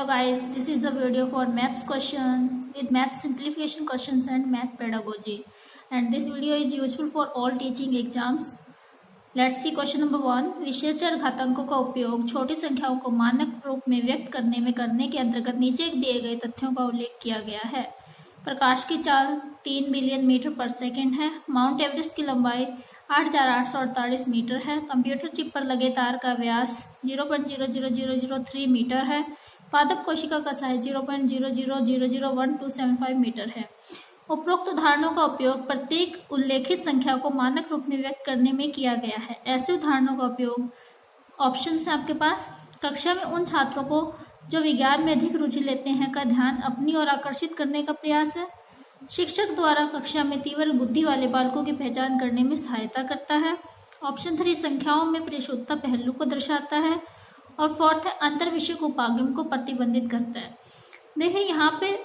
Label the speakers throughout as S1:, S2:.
S1: Hello guys, this is the video for maths question with math simplification questions and math pedagogy, and this video is useful for all teaching exams. Let's see question number 1. विशेषचर घातांकों का उपयोग छोटी संख्याओं को मानक रूप में व्यक्त करने में करने के अंतर्गत नीचे दिए गए तथ्यों का उल्लेख किया गया है। प्रकाश की चाल 3 बिलियन मीटर पर सेकंड है। माउंट एवरेस्ट की लंबाई 8,848 मीटर है। कंप्यूटर चिप पर लगे तार का व्यास 0.00003 मीटर है। पादप कोशिका का साइज 0.00001275 मीटर है। उपरोक्त उदाहरणों का उपयोग प्रत्येक उल्लेखित संख्या को मानक रूप में व्यक्त करने में किया गया है। ऐसे उदाहरणों का उपयोग ऑप्शन है आपके पास। कक्षा में उन छात्रों को जो विज्ञान में अधिक रुचि लेते हैं का ध्यान अपनी ओर आकर्षित करने का प्रयास है। शिक्षक द्वारा कक्षा में तीव्र बुद्धि वाले बालकों की पहचान करने में सहायता करता है। ऑप्शन 3 संख्याओं में परिशुद्धता पहलू को दर्शाता है। और 4th है अंतर विषयक उपागम को प्रतिबंधित करता है। देखिए यहाँ पे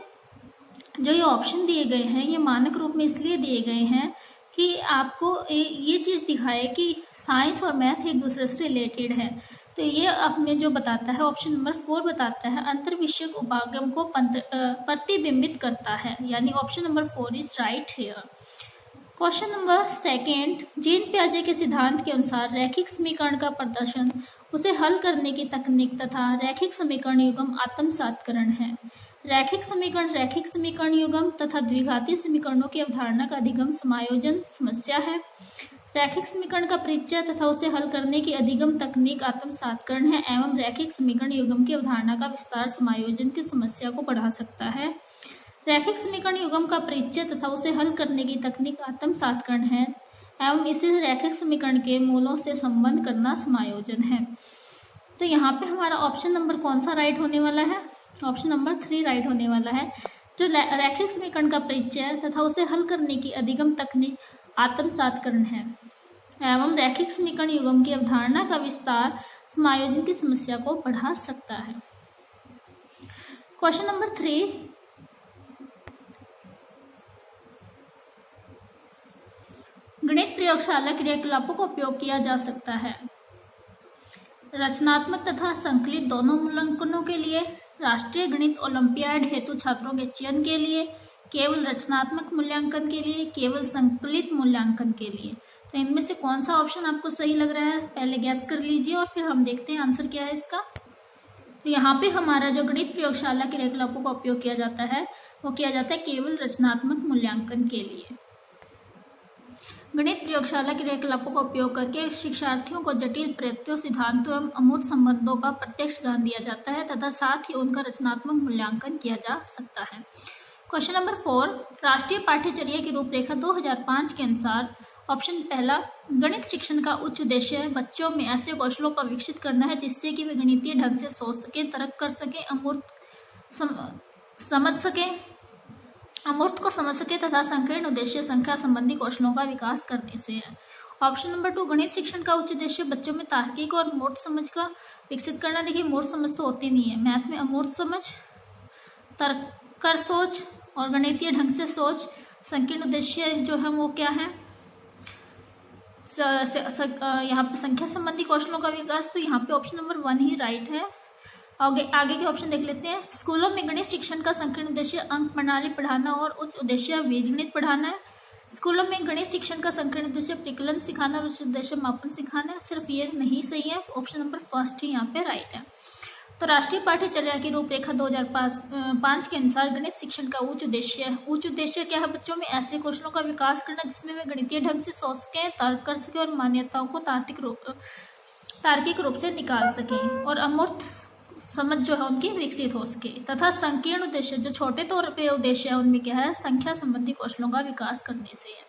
S1: जो ये ऑप्शन दिए गए हैं ये मानक रूप में इसलिए दिए गए हैं कि आपको ये चीज़ दिखाए कि साइंस और मैथ एक दूसरे से रिलेटेड है। तो ये हमें जो बताता है ऑप्शन नंबर 4 बताता है अंतर विषयक उपागम को प्रतिबिंबित करता है, यानी option number 4 is right here. Question number 2, Jean पियाजे के सिद्धांत के अनुसार रैखिक समीकरण का प्रदर्शन उसे हल करने की तकनीक तथा रैखिक समीकरण युग्म आत्मसात्करण है। रैखिक समीकरण युग्म तथा द्विघातीय समीकरणों की अवधारणा का अधिगम समायोजन समस्या है। रैखिक समीकरण का परिचय तथा उसे हल करने की अधिगम तकनीक आत्मसात्करण है एवं रैखिक समीकरण युग्म की अवधारणा का विस्तार समायोजन की समस्या को बढ़ा सकता है। रैखिक समीकरण युग्म का परिचय तथा उसे हल करने की तकनीक आत्मसात्करण है एवं इसे रैखिक समीकरण के मूलों से संबंध करना समायोजन है। तो यहाँ पे हमारा ऑप्शन नंबर कौन सा राइट होने वाला है? ऑप्शन नंबर 3 राइट होने वाला है। जो रैखिक समीकरण का परिचय तथा उसे हल करने की अधिगम तकनीक आत्मसात्करण है एवं रैखिक समीकरण युग्म की अवधारणा का विस्तार समायोजन की समस्या को बढ़ा सकता है। क्वेश्चन नंबर 3, गणित प्रयोगशाला क्रियाकलापों का उपयोग किया जा सकता है। रचनात्मक तथा संकलित दोनों मूल्यांकनों के लिए, राष्ट्रीय गणित ओलंपियाड हेतु छात्रों के चयन के लिए, केवल रचनात्मक मूल्यांकन के लिए, केवल संकलित मूल्यांकन के लिए। तो इनमें से कौन सा ऑप्शन आपको सही लग रहा है पहले गैस कर लीजिए और फिर हम देखते हैं आंसर क्या है इसका। तो यहाँ पे हमारा जो गणित प्रयोगशाला क्रियाकलापों का उपयोग किया जाता है वो किया जाता है केवल रचनात्मक मूल्यांकन के लिए। गणित प्रयोगशाला क्रियाकलापों का उपयोग करके शिक्षार्थियों को जटिल प्रत्ययों, सिद्धांतों एवं अमूर्त संबंधों का प्रत्यक्ष ज्ञान दिया जाता है तथा साथ ही उनका रचनात्मक मूल्यांकन किया जा सकता है। क्वेश्चन नंबर 4, राष्ट्रीय पाठ्यचर्या की रूपरेखा 2005 के अनुसार ऑप्शन पहला, गणित शिक्षण का उच्च उद्देश्य बच्चों में ऐसे कौशलों का विकसित करना है जिससे कि वे गणितीय ढंग से सोच सके, तर्क कर सके, अमूर्त को समझ सके तथा संकीर्ण उद्देश्य संख्या संबंधी कौशलों का विकास करने से है। ऑप्शन नंबर 2, गणित शिक्षण का उच्च उद्देश्य बच्चों में तार्किक और मूर्त समझ का विकसित करना। देखिए मूर्त समझ तो होती नहीं है, मैथ में अमूर्त समझ, तर्क कर सोच और गणितीय ढंग से सोच। संकीर्ण उद्देश्य जो है वो क्या है? यहाँ पे संख्या संबंधी कौशलों का विकास। तो यहाँ पे ऑप्शन नंबर 1 ही राइट है। आगे के ऑप्शन देख लेते हैं। स्कूलों में गणित शिक्षण का संकीर्ण उद्देश्य अंक प्रणाली पढ़ाना और उच्च उद्देश्य बीजगणित पढ़ाना है। स्कूलों में गणित शिक्षण का संकीर्ण उद्देश्य परिकलन सिखाना और उच्च उद्देश्य मापन सिखाना है। सिर्फ ये नहीं सही है, ऑप्शन नंबर 1 ही यहाँ पे राइट है। तो राष्ट्रीय पाठ्यचर्या की रूपरेखा 2005 के अनुसार गणित शिक्षण का उच्च उद्देश्य क्या है? बच्चों में ऐसे कौशलों का विकास करना जिसमें वे गणितीय ढंग से सोच सकें, तर्क कर सके और मान्यताओं को तार्किक रूप से निकाल सके और अमूर्त समझ जो है उनकी विकसित हो सके तथा संकीर्ण उद्देश्य जो छोटे तौर पे उद्देश्य है उनमें क्या है? संख्या संबंधी कौशलों का विकास करने से है।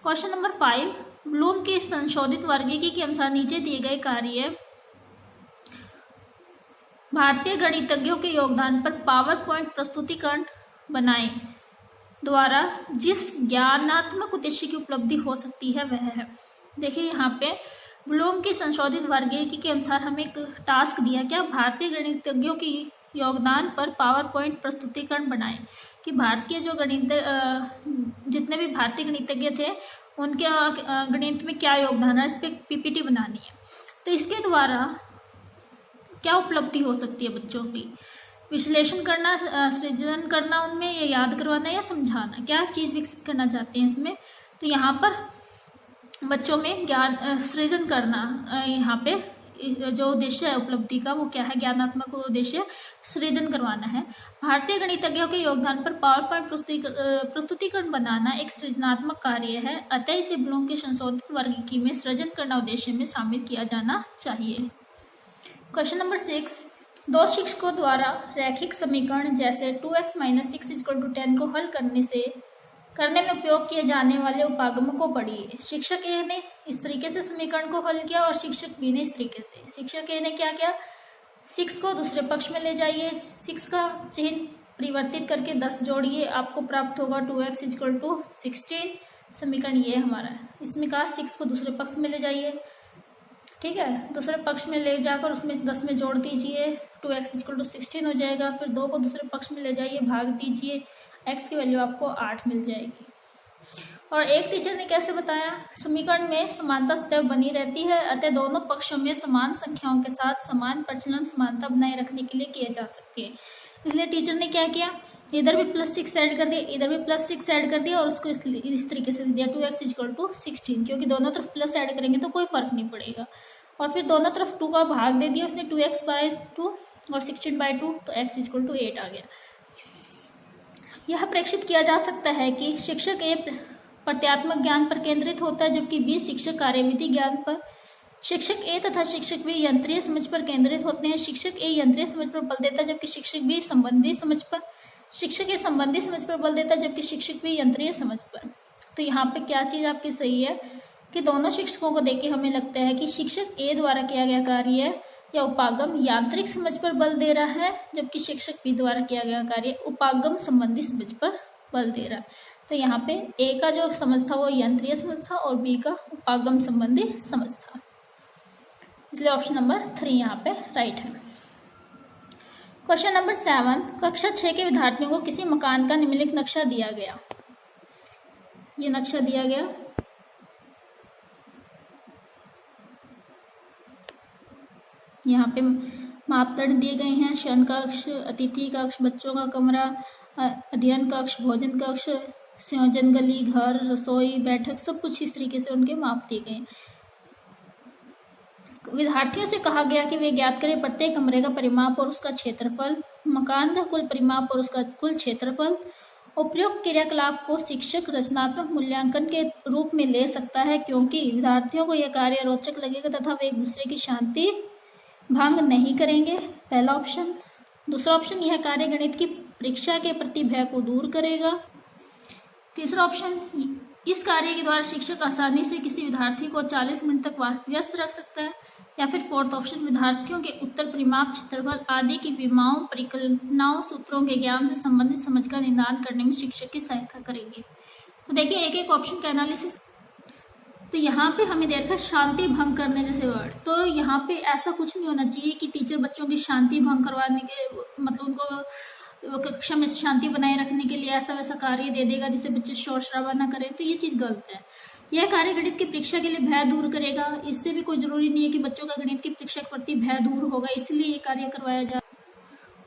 S1: क्वेश्चन नंबर 5, ब्लूम के संशोधित वर्गीकी के अनुसार नीचे दिए गए कार्य भारतीय गणितज्ञों के योगदान पर पावर पॉइंट प्रस्तुतिकरण बनाए द्वारा जिस ज्ञानात्मक उद्देश्य की उपलब्धि हो सकती है वह है। देखिए यहाँ पे ब्लूम की संशोधित वर्गीकी के अनुसार हमें एक टास्क दिया क्या? भारतीय गणितज्ञों की योगदान पर पावर पॉइंट प्रस्तुतिकरण बनाए कि भारतीय जो जितने भी भारतीय गणितज्ञ थे उनके गणित में क्या योगदान है, इस पर पीपीटी बनानी है। तो इसके द्वारा क्या उपलब्धि हो सकती है बच्चों की? विश्लेषण करना, सृजन करना उनमें, या याद करवाना या समझाना, क्या चीज विकसित करना चाहते हैं इसमें। तो यहाँ पर बच्चों में ज्ञान सृजन करना, यहाँ पे जो उद्देश्य है उपलब्धि का वो क्या है, ज्ञानात्मक उद्देश्य सृजन करवाना है। भारतीय गणितज्ञों के योगदान पर पावर पॉइंट प्रस्तुतिकरण बनाना एक सृजनात्मक कार्य है, अतः इसे ब्लूम के संशोधित वर्गीकी में सृजन करना उद्देश्य में शामिल किया जाना चाहिए। क्वेश्चन नंबर 6, दो शिक्षकों द्वारा रैखिक समीकरण जैसे 2x - 6 = 10 को हल करने में उपयोग किए जाने वाले उपागमों को पढ़िए। शिक्षक ए ने इस तरीके से समीकरण को हल किया और शिक्षक बी ने इस तरीके से। शिक्षक ए ने क्या किया, 6 को दूसरे पक्ष में ले जाइए, 6 का चिन्ह परिवर्तित करके 10 जोड़िए, आपको प्राप्त होगा 2x = 16। समीकरण ये हमारा है। इसमें कहा 6 को दूसरे पक्ष में ले जाइए, ठीक है, दूसरे पक्ष में ले जाकर उसमें 10 में जोड़ दीजिए, 2x = 16 हो जाएगा। फिर 2 को दूसरे पक्ष में ले जाइए, भाग दीजिए, x की वैल्यू आपको 8 मिल जाएगी। और एक टीचर ने कैसे बताया, समीकरण में समानता सदैव बनी रहती है, अतः दोनों पक्षों में समान संख्याओं के साथ समान प्रचलन समानता बनाए रखने के लिए किए जा सकते हैं। इसलिए टीचर ने क्या किया, इधर भी +6 ऐड कर दिया, इधर भी +6 ऐड कर दिया और उसको इस तरीके से दिया 2x = 16, क्योंकि दोनों तरफ प्लस ऐड करेंगे तो कोई फर्क नहीं पड़ेगा। और फिर दोनों तरफ 2 का भाग दे दिया उसने, 2x/2 और 16/2, तो x = 8 आ गया। यह प्रेक्षित किया जा सकता है कि शिक्षक ए प्रत्यात्मक ज्ञान पर केंद्रित होता है, जबकि बी शिक्षक कार्यविधि ज्ञान पर। शिक्षक ए तथा शिक्षक बी यंत्रीय समझ पर केंद्रित होते हैं। शिक्षक ए यंत्रीय समझ पर बल देता है, जबकि शिक्षक बी संबंधी समझ पर। शिक्षक ए संबंधी समझ पर बल देता है, जबकि शिक्षक बी यंत्रीय समझ पर। तो यहाँ पे क्या चीज आपकी सही है कि दोनों शिक्षकों को देख के हमें लगता है कि शिक्षक ए द्वारा किया गया कार्य या उपागम यांत्रिक समझ पर बल दे रहा है, जबकि शिक्षक बी द्वारा किया गया कार्य उपागम संबंधी समझ पर बल दे रहा है। तो यहाँ पे ए का जो समझ था वो यंत्रीय समझ था और बी का उपागम संबंधी समझ था, इसलिए ऑप्शन नंबर 3 यहाँ पे राइट है। क्वेश्चन नंबर 7, कक्षा 6 के विद्यार्थियों को किसी मकान का निम्नलिखित नक्शा दिया गया। ये नक्शा दिया गया, यहाँ पे मापदंड दिए गए हैं, शयन कक्ष, अतिथि कक्ष, बच्चों का कमरा, अध्ययन कक्ष, भोजन कक्ष, संयोजन गली, घर, रसोई, बैठक, सब कुछ इस तरीके से उनके माप दिए गए। विद्यार्थियों से कहा गया कि वे ज्ञात करें प्रत्येक कमरे का परिमाप और उसका क्षेत्रफल, मकान का कुल परिमाप और उसका कुल क्षेत्रफल। उपयुक्त क्रियाकलाप को शिक्षक रचनात्मक मूल्यांकन के रूप में ले सकता है, क्योंकि विद्यार्थियों को यह कार्य रोचक लगेगा तथा वे एक दूसरे की शांति भंग नहीं करेंगे, पहला ऑप्शन। दूसरा ऑप्शन, यह कार्य गणित की परीक्षा के प्रति भय को दूर करेगा। तीसरा ऑप्शन, इस कार्य के द्वारा शिक्षक आसानी से किसी विद्यार्थी को 40 मिनट तक व्यस्त रख सकता है। या फिर फोर्थ ऑप्शन, विद्यार्थियों के उत्तर, परिमाप, क्षेत्रफल आदि की विमाओं, परिकल्पनाओं, सूत्रों के ज्ञान से संबंधित समझ का निदान करने में शिक्षक की सहायता करेंगे। तो देखिए एक एक ऑप्शन का एनालिसिस। तो यहाँ पे हमें देखा शांति भंग करने जैसे वर्ड, तो यहाँ पे ऐसा कुछ नहीं होना चाहिए कि टीचर बच्चों की शांति भंग करवाने के मतलब उनको कक्षा में शांति बनाए रखने के लिए ऐसा वैसा कार्य दे देगा जिससे बच्चे शोर शराबा ना करें, तो ये चीज गलत है। यह कार्य गणित की परीक्षा के लिए भय दूर करेगा, इससे भी कोई जरूरी नहीं है कि बच्चों का गणित की परीक्षा के प्रति भय दूर होगा, इसलिए ये कार्य करवाया जाए।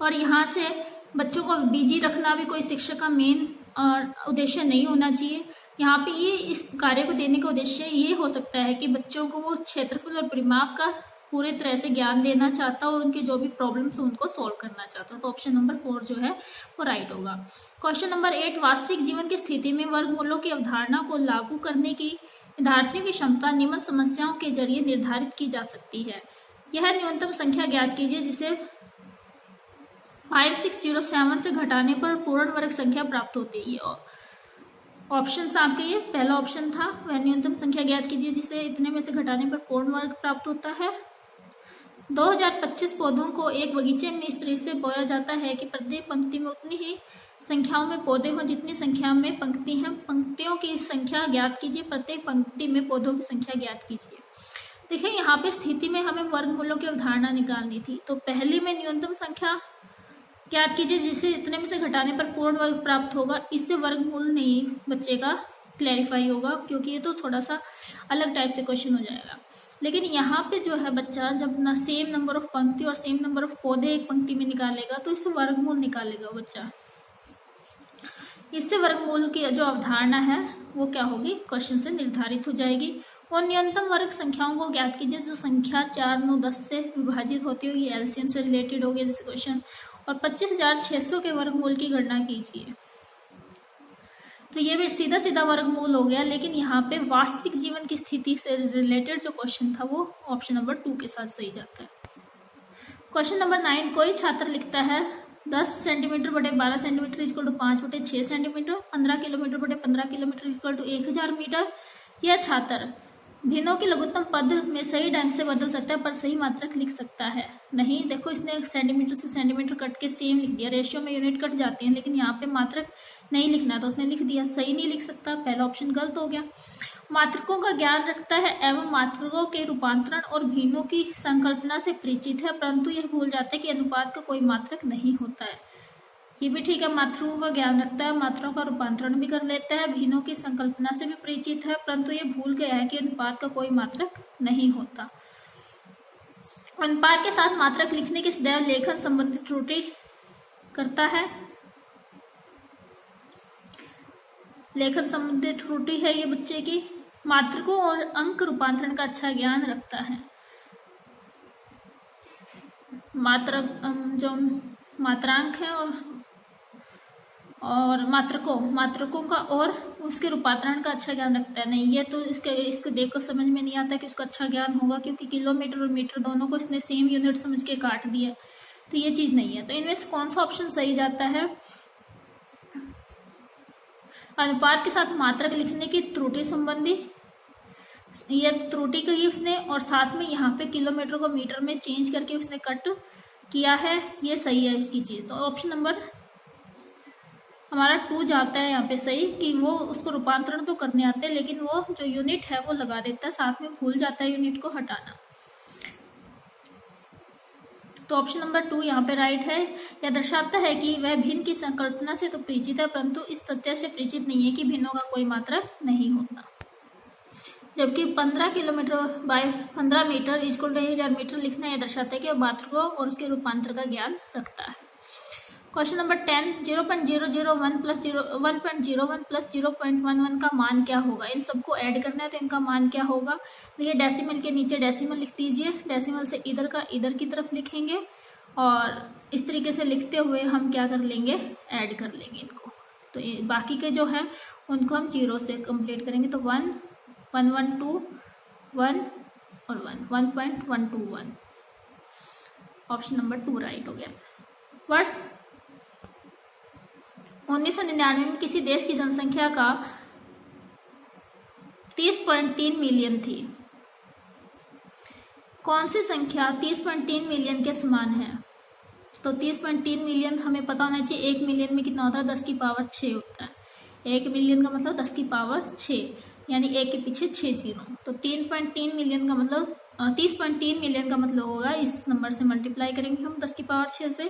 S1: और यहाँ से बच्चों को बिजी रखना भी कोई शिक्षक का मेन उद्देश्य नहीं होना चाहिए। यहाँ पे ये इस कार्य को देने का उद्देश्य ये हो सकता है कि बच्चों को वो क्षेत्रफल और परिमाप का पूरे तरह से ज्ञान देना चाहता और उनके जो भी प्रॉब्लम्स उनको सॉल्व करना चाहता। तो ऑप्शन नंबर 4 जो है वो राइट होगा। क्वेश्चन नंबर 8, वास्तविक जीवन की स्थिति में वर्गमूलों की अवधारणा को लागू करने की विद्यार्थियों की क्षमता निम्न समस्याओं के जरिए निर्धारित की जा सकती है। यह न्यूनतम संख्या ज्ञात कीजिए जिसे 5607 से घटाने पर पूर्ण वर्ग संख्या प्राप्त होती है। ऑप्शन आपके ये पहला ऑप्शन था, वह न्यूनतम संख्या ज्ञात कीजिए जिसे इतने में से घटाने पर पूर्ण वर्ग प्राप्त होता है। 2025 पौधों को एक बगीचे में इस तरह से बोया जाता है कि प्रत्येक पंक्ति में उतनी ही संख्याओं में पौधे हों जितनी संख्या में पंक्ति हैं। पंक्तियों की संख्या ज्ञात कीजिए, प्रत्येक पंक्ति में पौधों की संख्या ज्ञात कीजिए। देखिए यहाँ पे स्थिति में हमें वर्गमूलों की अवधारणा निकालनी थी, तो पहली में न्यूनतम संख्या ज्ञात कीजिए जिसे इतने में से घटाने पर पूर्ण वर्ग प्राप्त होगा। इससे वर्गमूल नहीं बच्चे का क्लैरिफाई होगा, क्योंकि ये तो थोड़ा सा अलग टाइप से क्वेश्चन हो जाएगा। लेकिन यहाँ पे जो है बच्चा जब ना सेम नंबर ऑफ पंक्ति और सेम नंबर ऑफ पौधे एक पंक्ति में निकालेगा तो इससे वर्गमूल निकालेगा बच्चा। इससे वर्गमूल की जो अवधारणा है वो क्या होगी, क्वेश्चन से निर्धारित हो जाएगी। और न्यूनतम वर्ग संख्याओं को ज्ञात कीजिए जो संख्या 4, 9, 10 से विभाजित होती होगी, एलसीएम से रिलेटेड हो गया जैसे क्वेश्चन। और 25,600 के वर्गमूल की गणना कीजिए। तो ये भी सीधा सीधा वर्गमूल हो गया, लेकिन यहाँ पे वास्तविक जीवन की स्थिति से रिलेटेड जो क्वेश्चन था वो ऑप्शन नंबर 2 के साथ सही जाता है। क्वेश्चन नंबर 9, कोई छात्र लिखता है 10 सेंटीमीटर बटे 12 सेंटीमीटर इक्वल टू 5 बटे 6 सेंटीमीटर, 15 किलोमीटर बटे 15 किलोमीटर इक्वल टू 1000 मीटर। यह छात्र भिन्नों के लघुत्तम पद में सही ढंग से बदल सकता है पर सही मात्रक लिख सकता है नहीं। देखो इसने सेंटीमीटर से सेंटीमीटर कट के सेम लिख दिया, रेशियो में यूनिट कट जाते हैं, लेकिन यहाँ पे मात्रक नहीं लिखना तो उसने लिख दिया, सही नहीं लिख सकता, पहला ऑप्शन गलत हो गया। मात्रकों का ज्ञान रखता है एवं मात्रकों के रूपांतरण और भिन्नों की संकल्पना से परिचित है, परंतु यह भूल जाता है कि अनुपात का कोई मात्रक नहीं होता है। ये भी ठीक है, मात्रकों का ज्ञान रखता है, मात्राओं का रूपांतरण भी कर लेता है, भिन्नों की संकल्पना से भी परिचित है, परंतु ये भूल गया है कि अनुपात का कोई मात्रक नहीं होता। अनुपात के साथ मात्रक लिखने की सदैव लेखन संबंधित त्रुटि करता है। लेखन संबंधित त्रुटि है ये बच्चे की। मात्रकों और अंक रूपांतरण का अच्छा ज्ञान रखता है। जो मात्रांक है और मात्रकों का और उसके रूपांतरण का अच्छा ज्ञान रखता है। नहीं, ये तो इसको देखकर समझ में नहीं आता कि उसका अच्छा ज्ञान होगा, क्योंकि किलोमीटर और मीटर दोनों को इसने सेम यूनिट समझ के काट दिया, तो ये चीज नहीं है। तो इनमें से कौन सा ऑप्शन सही जाता है? अनुपात के साथ मात्रक लिखने की त्रुटि संबंधी, ये त्रुटि कही उसने, और साथ में यहाँ पे किलोमीटर को मीटर में चेंज करके उसने कट किया है, ये सही है इसकी चीज। तो ऑप्शन नंबर हमारा 2 जाता है यहाँ पे सही, कि वो उसको रूपांतरण तो करने आते हैं लेकिन वो जो यूनिट है वो लगा देता है, साथ में भूल जाता है यूनिट को हटाना। तो ऑप्शन नंबर 2 यहाँ पे राइट है। यह दर्शाता है कि वह भिन्न की संकल्पना से तो परिचित है, परंतु इस तथ्य से परिचित नहीं है कि भिन्नों का कोई मात्रक नहीं होता। जबकि 15 kilometre by 15 metre equal to 1000 metre लिखना यह दर्शाता है कि वह मात्रकों और उसके रूपांतर का ज्ञान रखता है। क्वेश्चन नंबर 10, 0.001 प्लस 1.01 प्लस 0.11 का मान क्या होगा? इन सबको ऐड करना है तो इनका मान क्या होगा? देखिए डेसिमल के नीचे डेसिमल लिख दीजिए, डेसिमल से इधर का इधर की तरफ लिखेंगे और इस तरीके से लिखते हुए हम क्या कर लेंगे, ऐड कर लेंगे इनको। तो बाकी के जो है उनको हम 0 से कंप्लीट करेंगे। तो 1, 1, 1, 2, 1 और 1, 1.121। ऑप्शन नंबर 2 राइट हो गया। वर्ष 1999 में किसी देश की जनसंख्या का 30.3 मिलियन थी। कौन सी संख्या 30.3 मिलियन के समान है? तो 30.3 मिलियन हमें पता होना चाहिए, 1 मिलियन में कितना होता है? 10 की पावर 6 होता है। 1 मिलियन का मतलब 10 की पावर 6, यानी 1 के पीछे 6 जीरो। तो 3.3 मिलियन का मतलब 30.3 मिलियन का मतलब होगा, इस नंबर से मल्टीप्लाई करेंगे हम 10 की पावर 6 से,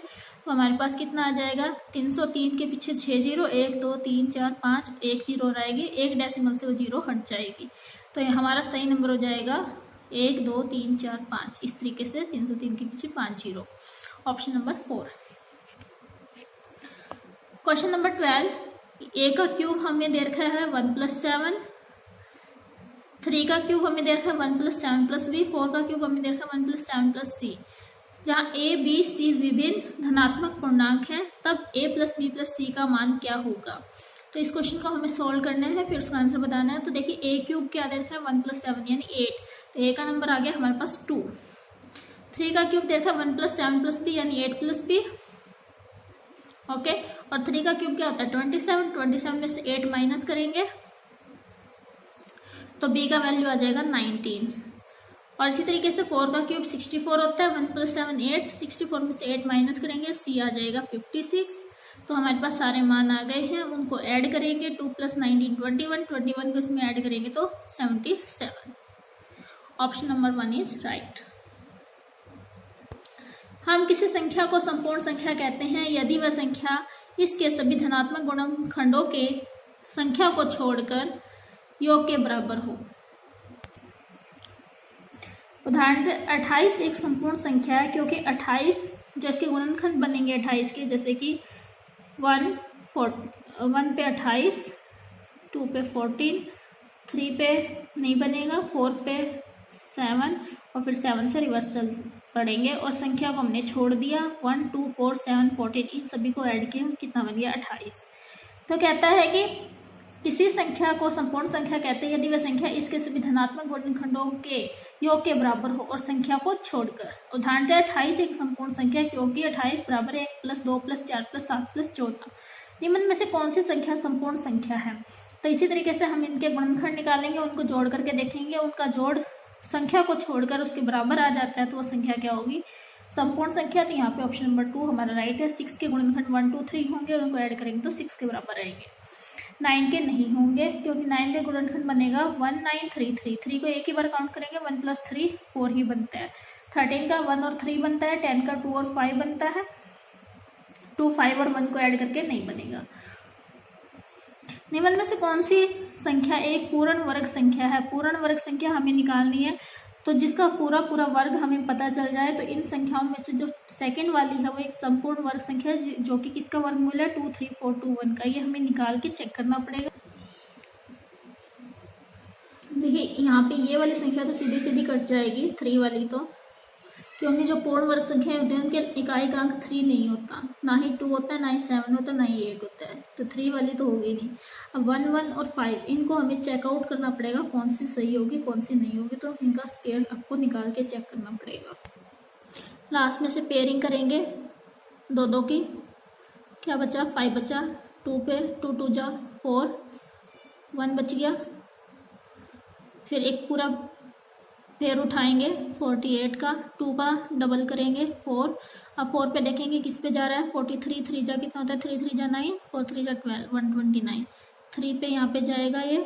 S1: तो हमारे पास कितना आ जाएगा? 303 के पीछे 6 जीरो, 1, 2, 3, 4, 5, 1 जीरो रहेगी, एक डेसिमल से वो जीरो हट जाएगी। तो ये हमारा सही नंबर हो जाएगा 1, 2, 3, 4, 5। इस तरीके से 303 के पीछे 5 zero. Option number 4। Question number 12, a का क्यूब हमें दे रखा है 1 + 7, 3 का क्यूब हमें दे रखा है 1 + 7 + b, 4 का क्यूब हमें दे रखा है 1 + 7 + c। जहाँ a, b, c विभिन्न धनात्मक पूर्णांक हैं, तब a + b + c का मान क्या होगा? तो इस क्वेश्चन को हमें सॉल्व करना है, फिर उसका आंसर बताना है। तो देखिए a क्यूब क्या दे रखा है 1 + 7 यानी 8, तो a का नंबर आ गया हमारे पास 2। 3 का क्यूब दे रखा है 1 + 7 + b यानी 8 + b, ओके। और 3 का क्यूब क्या होता है 27, 27 में से 8 माइनस करेंगे तो b का वैल्यू आ जाएगा 19। और इसी तरीके से 4 का क्यूब 64 होता है, 1 + 7 8, 64 में से 8 माइनस करेंगे, c आ जाएगा 56। तो हमारे पास सारे मान आ गए हैं, उनको ऐड करेंगे, 2 + 19 21, 21 को इसमें ऐड करेंगे तो 77। Option number 1 is right. हम किसी संख्या को संपूर्ण संख्या कहते हैं यदि वह संख्या इसके सभी धनात्मक गुणनखंडों के संख्या को छोड़कर योग के बराबर हो। उदाहरण 28 एक संपूर्ण संख्या है क्योंकि 28 जो इसके गुणनखंड बनेंगे 28 के, जैसे कि 1 पे 28, 2 पे 14, 3 पे नहीं बनेगा, 4 पे 7 और फिर 7 से रिवर्स चल पड़ेंगे और संख्या को हमने छोड़ दिया 1, 2, 4, 7, 14 इन सभी को ऐड किया, कितना बन गया 28। तो कहता है कि किसी संख्या को संपूर्ण संख्या कहते हैं यदि वह संख्या इसके सभी धनात्मक गुणनखंडों के योग के बराबर हो और संख्या को छोड़कर। उदाहरण 28 एक संपूर्ण संख्या क्योंकि 28 बराबर 1 + 2 + 4 + 7 + 14। निम्न में से कौन सी संख्या संपूर्ण संख्या है? तो इसी तरीके से हम इनके गुणनखंड निकालेंगे, उनको जोड़ करके देखेंगे, उनका जोड़ संख्या को छोड़कर उसके बराबर आ जाता है तो वो संख्या क्या होगी? संपूर्ण संख्या। तो यहाँ पे ऑप्शन नंबर 2 हमारा राइट है। 6 के गुणनखंड 1, 2, 3 होंगे और उनको ऐड करेंगे तो 6 के बराबर आएंगे। 9 के नहीं होंगे क्योंकि 9 के गुणनखंड बनेगा 1, 9, 3, 3, 3 को एक ही बार काउंट करेंगे, 1 + 3 4 ही बनता है। 13 का 1 और 3 बनता है, 10 का 2 और 5 बनता है, 2, 5 और 1 को ऐड करके नहीं बनेगा। निम्न में से कौन सी संख्या एक पूर्ण वर्ग संख्या है? पूर्ण वर्ग संख्या हमें निकालनी है, तो जिसका पूरा वर्ग हमें पता चल जाए तो इन संख्याओं में से जो सेकंड वाली है वो एक संपूर्ण वर्ग संख्या है जो कि किसका वर्गमूल है 2, 3, 4, 2, 1 का। ये हमें निकाल के चेक करना पड़ेगा। देखिए यहाँ पे ये वाली संख्या तो सीधी सीधी कट जाएगी, 3 वाली तो, क्योंकि जो पूर्ण वर्ग संख्या होते हैं उनके इकाई का अंक 3 नहीं होता, ना ही 2 होता है, ना ही 7 होता है, ना ही 8 होता है, तो 3 वाली तो होगी नहीं। अब 1, 1 और 5 इनको हमें चेकआउट करना पड़ेगा कौन सी सही होगी कौन सी नहीं होगी, तो इनका स्केल आपको निकाल के चेक करना पड़ेगा। लास्ट में से पेयरिंग करेंगे 2 की, क्या बचा 5 बचा, 2 पे 2, 2 जा 4, 1 बच गया, फिर एक पूरा पेयर उठाएंगे 48 का, 2 का डबल करेंगे 4। अब 4 पे देखेंगे किस पे जा रहा है 43, 3 जा कितना होता है 3, 3 जा 9, 4, 3 जा 12, 129। 3 पे यहाँ पे जाएगा ये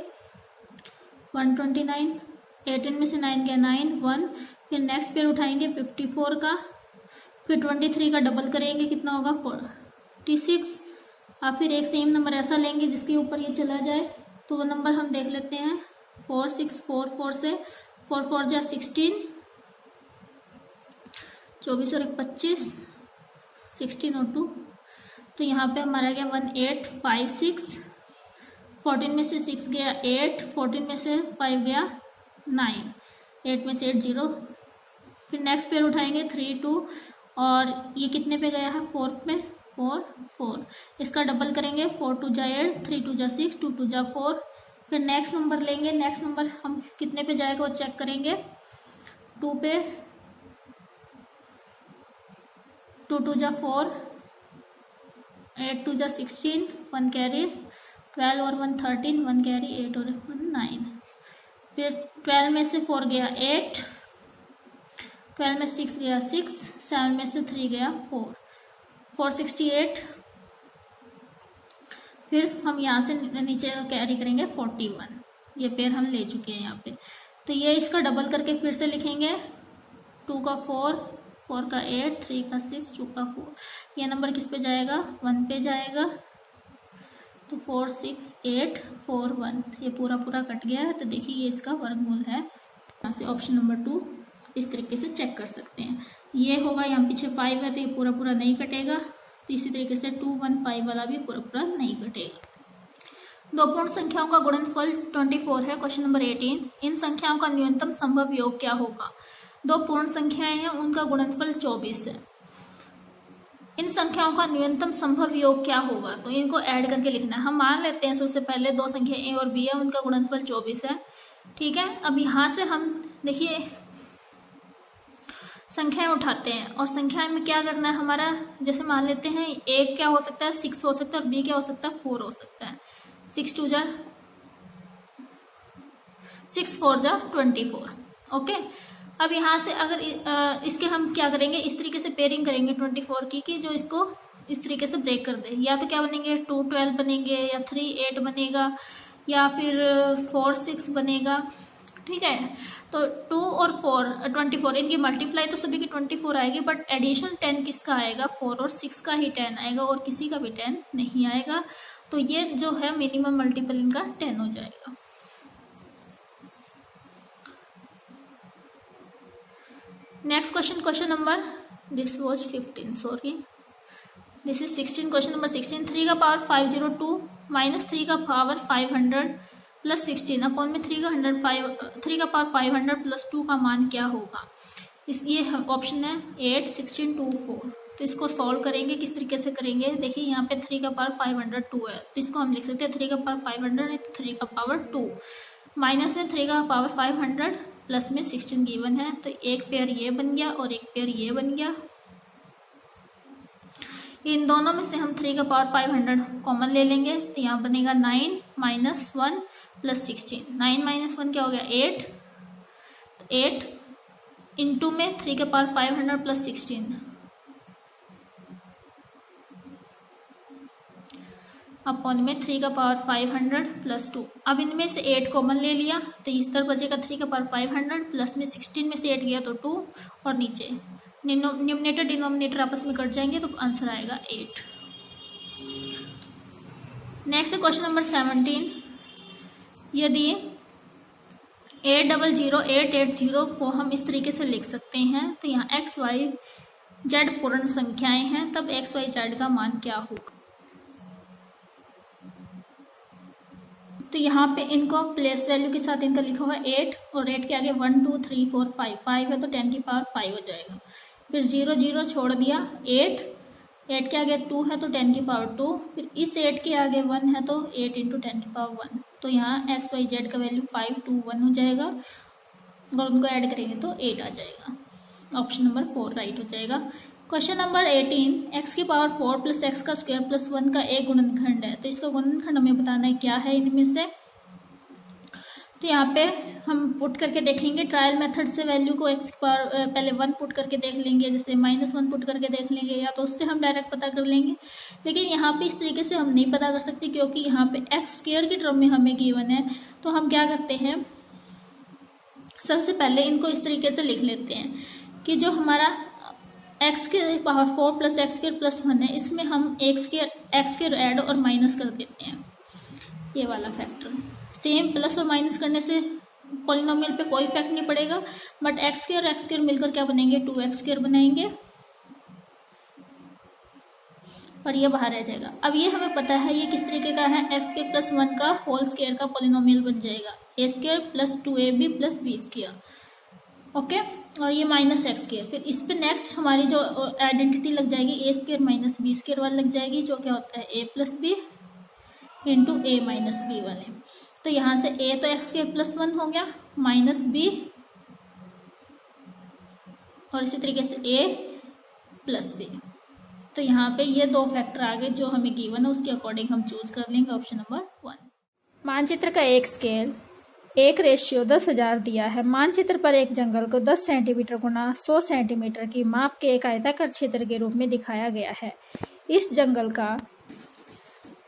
S1: 129, 18 में से 9 गया 9, 1। फिर नेक्स्ट पेयर उठाएंगे 54 का, फिर 23 का डबल करेंगे कितना होगा 46। और फिर एक सेम नंबर ऐसा लेंगे जिसके ऊपर ये चला जाए, तो वो नंबर हम देख लेते हैं 4, 6, 4, 4 से 4, 4 जा 16, 24 और 1 25, 16 और 2, तो यहाँ पे हमारा गया 1, 8, 5, 6, 14 में से 6 गया 8, 14 में से 5 गया 9, 8 में से 8 0। फिर नेक्स्ट पेयर उठाएंगे 3, 2 और ये कितने पे गया है 4 पे 4, 4, इसका डबल करेंगे 4, 2 जा 8, 3, 2 जा 6, 2, 2 जा 4। फिर नेक्स्ट नंबर लेंगे, नेक्स्ट नंबर हम कितने पे जाएगा वो चेक करेंगे, 2 पे 2, 2 जा 4, 8, 2 जा 16, 1 कैरी, 12 और 1 13, 1 कैरी, 8 और 1 9। फिर 12 में से 4 गया 8, 12 में 6 गया 6, 7 में से 3 गया 4, 468। फिर हम यहाँ से नीचे कैरी करेंगे 41, ये पेयर हम ले चुके हैं यहाँ पे। तो ये इसका डबल करके फिर से लिखेंगे 2 का 4, 4 का 8, 3 का 6, 2 का 4। ये नंबर किस पे जाएगा 1 पे जाएगा, तो 4, 6, 8, 4, 1 ये पूरा कट गया है। तो देखिए ये इसका वर्गमूल है। यहाँ से ऑप्शन नंबर 2 इस तरीके से चेक कर सकते हैं। ये होगा, यहाँ पीछे 5 है तो ये पूरा नहीं कटेगा, तो इसी तरीके से 2, 1, 5 वाला भी पूरा नहीं कटेगा। 2 पूर्ण संख्याओं का गुणनफल 24 है। क्वेश्चन नंबर 18, इन संख्याओं का न्यूनतम संभव योग क्या होगा? 2 पूर्ण संख्याएं हैं, उनका गुणनफल 24 है। इन संख्याओं का न्यूनतम संभव योग क्या होगा? तो इनको ऐड करके लिखना है। हम मान लेते हैं सबसे पहले 2 संख्या ए और बी है, उनका गुणनफल 24 है, ठीक है। अब यहाँ से हम देखिए संख्याएं उठाते हैं और संख्याएं में क्या करना है हमारा, जैसे मान लेते हैं एक क्या हो सकता है 6 हो सकता है और बी क्या हो सकता है 4 हो सकता है। 6, 2 जा 6, 4 जा 24, ओके। अब यहाँ से अगर इसके हम क्या करेंगे, इस तरीके से पेयरिंग करेंगे 24 की कि जो इसको इस तरीके से ब्रेक कर दे। या तो क्या बनेंगे 2, 12 बनेंगे, या 3, 8 बनेगा, या फिर 4, 6 बनेगा, ठीक है। तो 2 और 4 24, इनकी मल्टीप्लाई तो सभी की 24 आएगी, बट एडिशन 10 किसका आएगा 4 और 6 का ही 10 आएगा और किसी का भी 10 नहीं आएगा। तो ये जो है मिनिमम मल्टीपल इनका 10 हो जाएगा। Next question number, this was 15, sorry, this is 16, question number 16। 3 का पावर 502 माइनस 3 का पावर 500 प्लस 16 अपॉन में 3 का पावर 500 प्लस 2 का मान क्या होगा। ये ऑप्शन है 8, 16, 2, 4। तो इसको सॉल्व करेंगे, किस तरीके से करेंगे, देखिए यहाँ पे 3 का पावर 502 है, तो इसको हम लिख सकते हैं 3 का पावर 500 है तो 3 का पावर 2 माइनस में 3 का पावर 500 प्लस में 16 गिवन है, तो एक पेयर ये बन गया और एक पेयर ये बन गया। इन दोनों में से हम 3 का पावर 500 कॉमन ले लेंगे, तो यहाँ बनेगा 9 माइनस 1 प्लस 16। 9 माइनस 1 क्या हो गया 8, तो 8 इंटू में 3 का पावर 500 प्लस 16 अपॉन में 3 का पावर 500 प्लस 2। अब इनमें से 8 कॉमन ले लिया, तो इस तरफ बचेगा 3 का पावर 500 प्लस में 16 में से 8 गया तो 2 और नीचे न्यूमरेटर डिनोमिनेटर आपस में कट जाएंगे तो आंसर आएगा 8। नेक्स्ट है क्वेश्चन नंबर 17। यदि 800,880 को हम इस तरीके से लिख सकते हैं, तो यहाँ एक्स वाई जेड पूर्ण संख्याएं हैं, तब एक्स वाई जेड का मान क्या होगा। तो यहाँ पे इनको प्लेस वैल्यू के साथ इनका लिखा हुआ है 8 और 8 के आगे 1 2 3 4 5 5 है तो 10 की पावर 5 हो जाएगा। फिर 0 0 छोड़ दिया, 8 के आगे 2 है तो 10 की पावर 2, फिर इस 8 के आगे 1 है तो 8 इंटू 10 की पावर 1, तो यहाँ एक्स वाई जेड का वैल्यू 5 2 1 हो जाएगा और उनको ऐड करेंगे तो 8 आ जाएगा। ऑप्शन नंबर 4 राइट हो जाएगा। Question number 18। एक्स की पावर 4 प्लस एक्स का स्क्वायर प्लस 1 का एक गुणनखंड है, तो इसका गुणनखंड हमें बताना है क्या है इनमें से। तो यहाँ पे हम पुट करके देखेंगे, ट्रायल मेथड से वैल्यू को एक्स की पावर पहले 1 पुट करके देख लेंगे, जैसे -1 पुट करके देख लेंगे, या तो उससे हम डायरेक्ट पता कर लेंगे। लेकिन यहाँ पे इस तरीके से हम नहीं पता कर सकते क्योंकि यहाँ पे एक्स स्क्वायर की टर्म में हमें गिवन है। तो हम क्या करते हैं, सबसे पहले इनको इस तरीके से लिख लेते हैं कि जो हमारा एक्स के power 4 plus x square plus 1 है, इसमें हम एक्स स्क्वायर ऐड और माइनस कर देते हैं, ये वाला फैक्टर। सेम प्लस और माइनस करने से पॉलिनोमियल पे कोई इफेक्ट नहीं पड़ेगा, बट एक्स स्क्वायर मिलकर क्या बनेंगे 2x² बनाएंगे और ये बाहर रह जाएगा। अब ये हमें पता है ये किस तरीके का है, x² प्लस 1 का होल स्क्वायर का पॉलिनोमियल बन जाएगा, a² plus 2ab plus b²। Okay, और ये -x²। फिर इस पे नेक्स्ट हमारी जो आइडेंटिटी लग जाएगी a² माइनस b² वाली लग जाएगी, जो क्या होता है a plus b into a minus b वाले। तो यहाँ से a तो x² प्लस 1 हो गया माइनस b और इसी तरीके से a प्लस b। तो यहाँ पे ये दो फैक्टर आ गए जो हमें गिवन है, उसके अकॉर्डिंग हम चूज कर लेंगे ऑप्शन नंबर 1। मानचित्र का एक स्केल 1:10,000 दिया है। मानचित्र पर एक जंगल को 10 सेंटीमीटर गुना 100 सेंटीमीटर की माप के एक आयताकार क्षेत्र के रूप में दिखाया गया है। इस जंगल का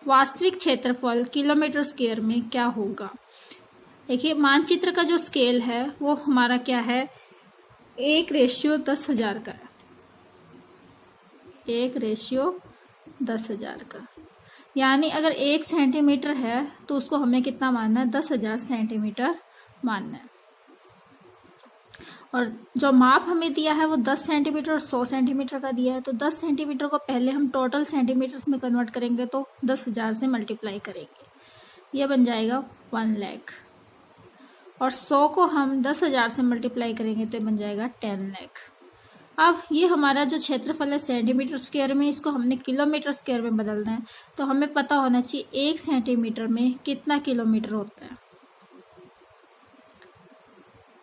S1: वास्तविक क्षेत्रफल किलोमीटर स्क्वायर में क्या होगा। देखिए मानचित्र का जो स्केल है वो हमारा क्या है, 1:10,000 का है, 1:10,000 का। यानी अगर 1 सेंटीमीटर है तो उसको हमें कितना मानना है, 10,000 सेंटीमीटर मानना है। और जो माप हमें दिया है वो 10 सेंटीमीटर और 100 सेंटीमीटर का दिया है। तो 10 सेंटीमीटर को पहले हम टोटल सेंटीमीटर्स में कन्वर्ट करेंगे तो 10,000 से मल्टीप्लाई करेंगे, ये बन जाएगा 1 लाख। और 100 को हम 10,000 से मल्टीप्लाई करेंगे तो ये बन जाएगा 10 लाख। अब ये हमारा जो क्षेत्रफल है सेंटीमीटर स्क्वायर में, इसको हमने किलोमीटर स्क्वायर में बदलना है। तो हमें पता होना चाहिए 1 सेंटीमीटर में कितना किलोमीटर होता है।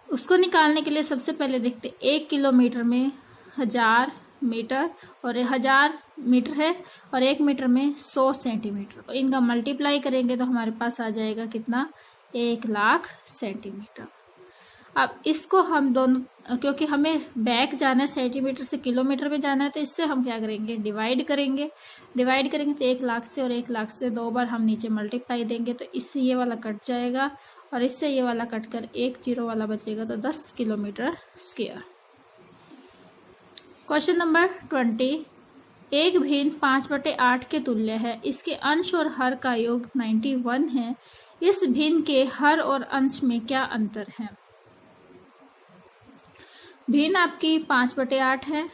S1: उसको निकालने के लिए सबसे पहले देखते 1 किलोमीटर में 1000 मीटर और 1000 मीटर है और 1 मीटर में 100 सेंटीमीटर। तो इनका मल्टीप्लाई करेंगे तो हमारे पास आ जाएगा कितना, 1 लाख सेंटीमीटर। अब इसको हम दोनों, क्योंकि हमें बैक जाना है सेंटीमीटर से किलोमीटर में जाना है, तो इससे हम क्या करेंगे, डिवाइड करेंगे तो 1 लाख से और 1 लाख से 2 बार हम नीचे मल्टीप्लाई देंगे तो इससे ये वाला कट जाएगा और इससे ये वाला कटकर 1 0 वाला बचेगा, तो 10 किलोमीटर स्क्वायर। Question number 20। एक भिन्न 5/8 के तुल्य है, इसके अंश और हर का योग 91 है। इस भिन्न के हर और अंश में क्या अंतर है। भिन्न आपकी 5/8 है।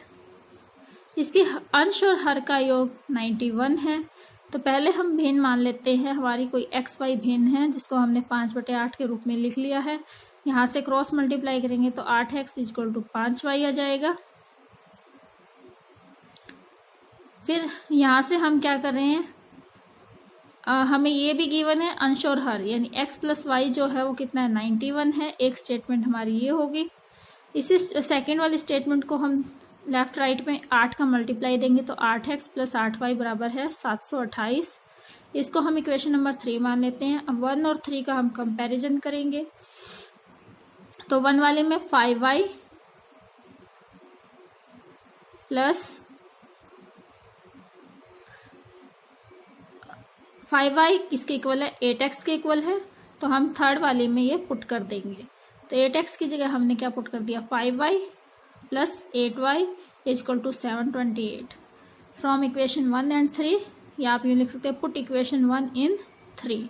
S1: इसकी अंश और हर का योग 91 है। तो पहले हम भिन्न मान लेते हैं, हमारी कोई एक्स वाई भिन्न है जिसको हमने 5/8 के रूप में लिख लिया है। यहाँ से क्रॉस मल्टीप्लाई करेंगे तो 8x = 5y आ जाएगा। फिर यहाँ से हम क्या कर रहे हैं, हमें ये भी गिवन है अंश और हर, यानी x + y जो है वो कितना है 91 है। एक स्टेटमेंट हमारी ये होगी। इसी सेकेंड वाली स्टेटमेंट को हम लेफ्ट राइट में 8 का मल्टीप्लाई देंगे तो 8x + 8y बराबर है 728। इसको हम इक्वेशन नंबर 3 मान लेते हैं। अब 1 और 3 का हम कंपैरिजन करेंगे तो 1 वाले में 5y प्लस 5y किसके इक्वल है, 8x के इक्वल है। तो हम थर्ड वाले में ये पुट कर देंगे। तो 8x की जगह हमने क्या पुट कर दिया, 5y plus 8y = 728 from equation 1 and 3। या आप यूँ लिख सकते हैं पुट इक्वेशन 1 इन 3।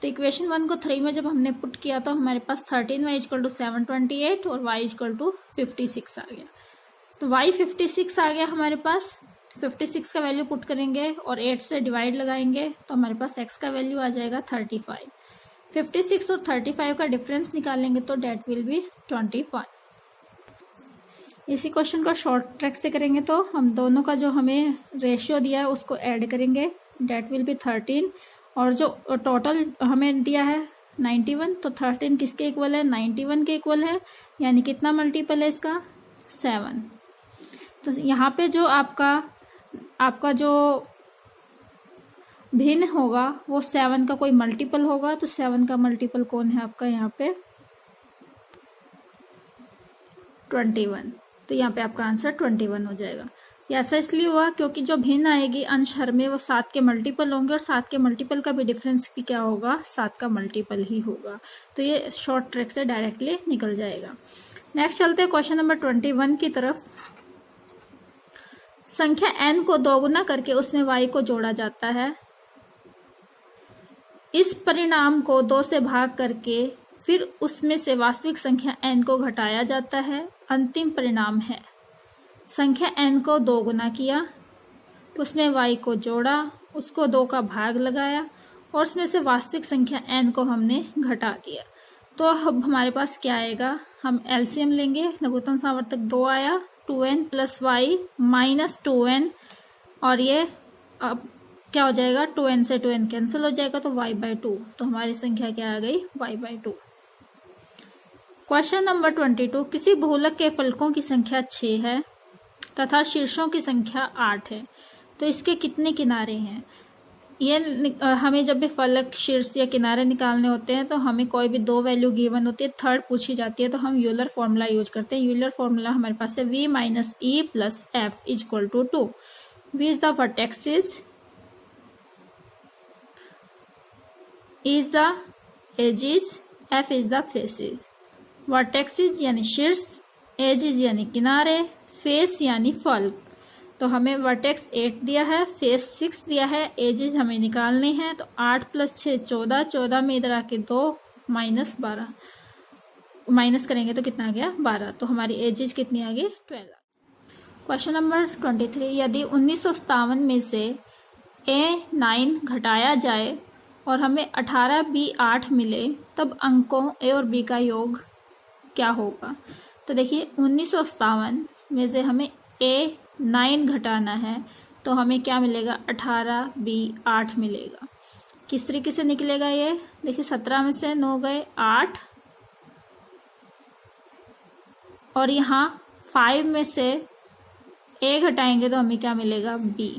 S1: तो इक्वेशन 1 को 3 में जब हमने पुट किया तो हमारे पास 13y = 728 और y = 56 आ गया। तो y 56 आ गया हमारे पास। 56 का वैल्यू पुट करेंगे और 8 से डिवाइड लगाएंगे तो हमारे पास x का वैल्यू आ जाएगा 35। 56 और 35 का डिफरेंस निकालेंगे तो डेट विल बी 21। इसी क्वेश्चन को शॉर्ट ट्रैक से करेंगे तो हम दोनों का जो हमें रेशियो दिया है उसको ऐड करेंगे, डेट विल बी 13। और जो टोटल हमें दिया है 91, तो 13 किसके इक्वल है, 91 के इक्वल है। यानी कितना मल्टीपल है इसका, 7। तो यहाँ पे जो आपका जो भिन्न होगा वो 7 का कोई मल्टीपल होगा। तो 7 का मल्टीपल कौन है आपका यहाँ पे, 21। तो यहाँ पे आपका आंसर 21 हो जाएगा। ये ऐसा इसलिए हुआ क्योंकि जो भिन्न आएगी अंश हर में वो 7 के मल्टीपल होंगे और 7 के मल्टीपल का भी डिफरेंस भी क्या होगा, 7 का मल्टीपल ही होगा। तो ये शॉर्ट ट्रिक से डायरेक्टली निकल जाएगा। नेक्स्ट चलते हैं क्वेश्चन नंबर 21 की तरफ। संख्या n को दोगुना करके उसमें y को जोड़ा जाता है। इस परिणाम को 2 से भाग करके फिर उसमें से वास्तविक संख्या n को घटाया जाता है। अंतिम परिणाम है संख्या n को 2 गुना किया, उसमें y को जोड़ा, उसको 2 का भाग लगाया और उसमें से वास्तविक संख्या n को हमने घटा दिया। तो अब हमारे पास क्या आएगा, हम एलसीएम लेंगे। लघुत्तम सावर्तक 2 आया, 2n + y - 2n और ये अब क्या हो जाएगा, 2n से 2n कैंसिल हो जाएगा तो y/2। तो हमारी संख्या क्या आ गई, y/2। Question number 22। किसी बहुलक के फलकों की संख्या 6 है तथा शीर्षों की संख्या 8 है, तो इसके कितने किनारे हैं। ये हमें जब भी फलक, शीर्ष या किनारे निकालने होते हैं तो हमें कोई भी 2 वैल्यू गिवन होती है, थर्ड पूछी जाती है तो हम यूलर फॉर्मूला यूज करते हैं। यूलर फॉर्मूला हमारे पास है v - e + f = 2। v is the vertexes, e is the edges, f is the faces. Vertexes यानी शीर्ष, एजेस यानी किनारे, फेस यानी फलक। तो हमें वर्टेक्स 8 दिया है, फेस 6 दिया है, एजेस हमें निकालने हैं। तो 8 + 6 14, 14 में इधर आके 2 - 12 माइनस करेंगे तो कितना आ गया, 12। तो हमारी एजेस कितनी आ गई, 12। Question number 23। यदि 1957 में से A9 घटाया जाए और हमें 18B8 मिले तब अंकों A और B का योग क्या होगा। तो देखिए 1957 में से हमें A9 घटाना है तो हमें क्या मिलेगा, 18B8 मिलेगा। किस तरीके से निकलेगा ये, देखिए 17 में से 9 गए 8 और यहाँ 5 में से A घटाएंगे तो हमें क्या मिलेगा, B।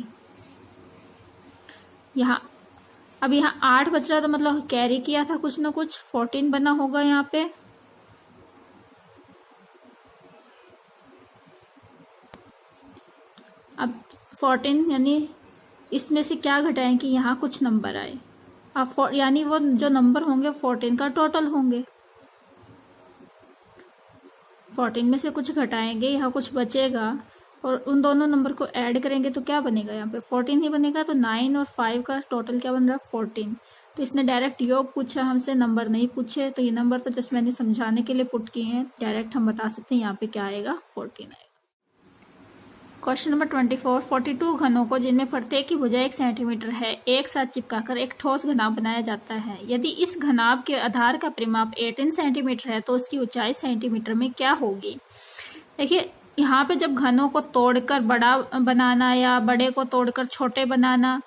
S1: अब यहाँ 8 बच रहा तो मतलब कैरी किया था कुछ ना कुछ, 14 बना होगा यहाँ पे। अब 14 यानी इसमें से क्या घटाएं कि यहाँ कुछ नंबर आए। अब यानी वो जो नंबर होंगे 14 का टोटल होंगे। 14 में से कुछ घटाएंगे, यहाँ कुछ बचेगा और उन दोनों नंबर को ऐड करेंगे तो क्या बनेगा, यहाँ पे 14 ही बनेगा। तो 9 और 5 का टोटल क्या बन रहा है, 14। तो इसने डायरेक्ट योग पूछा हमसे, नंबर नहीं पूछे, तो ये नंबर तो जस्ट मैंने समझाने के लिए पुट किए हैं। डायरेक्ट हम बता सकते हैं यहाँ पे क्या आएगा, 14 आएगा। क्वेश्चन नंबर 24, 42 घनों को जिनमें प्रत्येक की भुजा 1 सेंटीमीटर है एक साथ चिपकाकर एक ठोस घनाभ बनाया जाता है। यदि इस घनाभ के आधार का परिमाप 18 सेंटीमीटर है तो उसकी ऊंचाई सेंटीमीटर में क्या होगी। देखिए यहाँ पे जब घनों को तोड़कर बड़ा बनाना या बड़े को तोड़कर छोटे बनाना,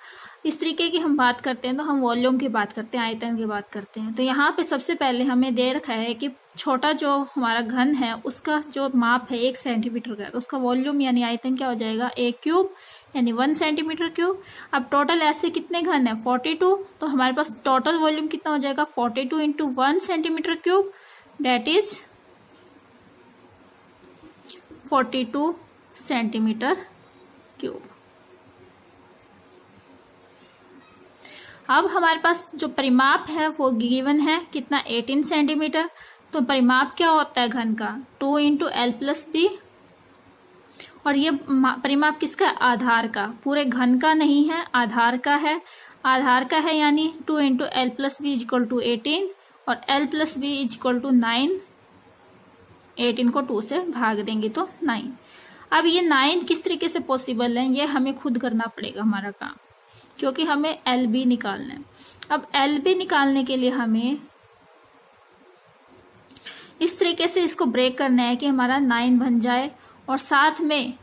S1: इस तरीके की हम बात करते हैं तो हम वॉल्यूम की बात करते हैं, आयतन की बात करते हैं। तो यहाँ पे सबसे पहले हमें दे रखा है कि छोटा जो हमारा घन है उसका जो माप है 1 सेंटीमीटर का, तो उसका वॉल्यूम यानी आयतन क्या हो जाएगा, a क्यूब यानी 1 सेंटीमीटर क्यूब। अब टोटल ऐसे कितने घन है 42, तो हमारे पास टोटल वॉल्यूम कितना हो जाएगा 42 into 1 centimetre cube, that is 42 centimetre cube. अब हमारे पास जो परिमाप है वो गिवन है कितना 18 सेंटीमीटर। तो परिमाप क्या होता है घन का, 2 इंटू एल प्लस बी। और ये परिमाप किसका, आधार का, पूरे घन का नहीं है, आधार का है। आधार का है यानी 2 into l plus b equal to 18 और l plus b equal to 9। 18 को 2 से भाग देंगे तो 9। अब ये 9 किस तरीके से पॉसिबल है, ये हमें खुद करना पड़ेगा हमारा काम, क्योंकि हमें एल बी निकालना है। अब एल बी निकालने के लिए हमें इस तरीके से इसको ब्रेक करना है कि हमारा 9 बन जाए, और साथ में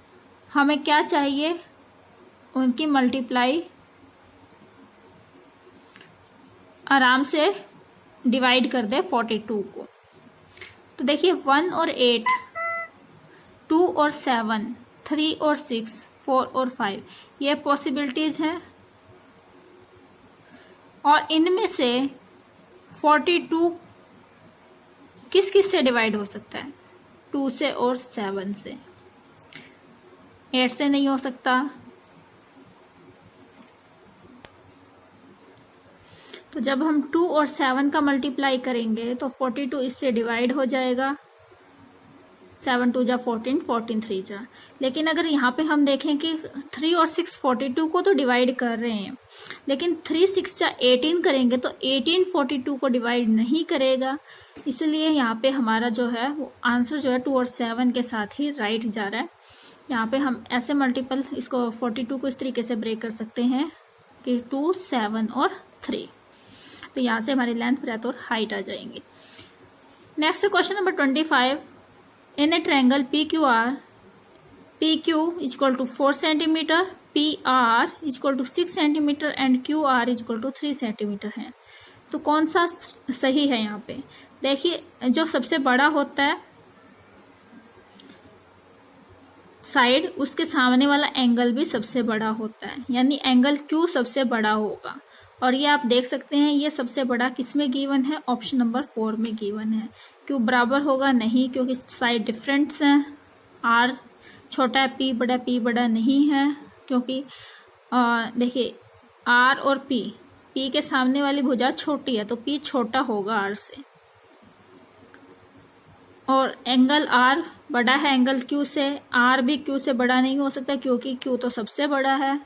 S1: हमें क्या चाहिए, उनकी मल्टीप्लाई आराम से डिवाइड कर दे 42 को। तो देखिए 1 और 8, 2 और 7, 3 और 6, 4 और 5 ये पॉसिबिलिटीज हैं। और इनमें से 42 किस किस से डिवाइड हो सकता है, 2 से और 7 से, 8 से नहीं हो सकता। तो जब हम 2 और 7 का मल्टीप्लाई करेंगे तो 42 इससे डिवाइड हो जाएगा, 7 2 जा 14, 14 3 जा। लेकिन अगर यहाँ पे हम देखें कि 3 और 6 42 को तो डिवाइड कर रहे हैं, लेकिन 3 6 जा 18 करेंगे तो 18 42 को डिवाइड नहीं करेगा। इसलिए यहाँ पे हमारा जो है वो आंसर जो है 2 और 7 के साथ ही राइट जा रहा है। यहाँ पे हम ऐसे मल्टीपल इसको 42 को इस तरीके से ब्रेक कर सकते हैं कि 2 7 और 3। तो यहाँ से हमारी लेंथ, ब्रेथ और हाइट आ जाएंगे। Next question number 25, in a triangle P Q R, P Q equal to 4 centimetre, P R equal to 6 centimetre and Q R equal to 3 centimetre है। तो कौन सा सही है यहाँ पे, देखिए जो सबसे बड़ा होता है साइड, उसके सामने वाला एंगल भी सबसे बड़ा होता है, यानी एंगल क्यू सबसे बड़ा होगा। और ये आप देख सकते हैं ये सबसे बड़ा किसमें गिवन है, ऑप्शन नंबर 4 में गिवन है। क्यों बराबर होगा, नहीं, क्योंकि साइड डिफरेंट्स हैं। आर छोटा है, पी बड़ा, पी बड़ा नहीं है, क्योंकि देखिए आर और पी के सामने वाली भुजा छोटी है तो पी छोटा होगा आर से। और एंगल आर बड़ा है एंगल क्यू से, आर भी क्यू से बड़ा नहीं हो सकता क्योंकि क्यू तो सबसे बड़ा है।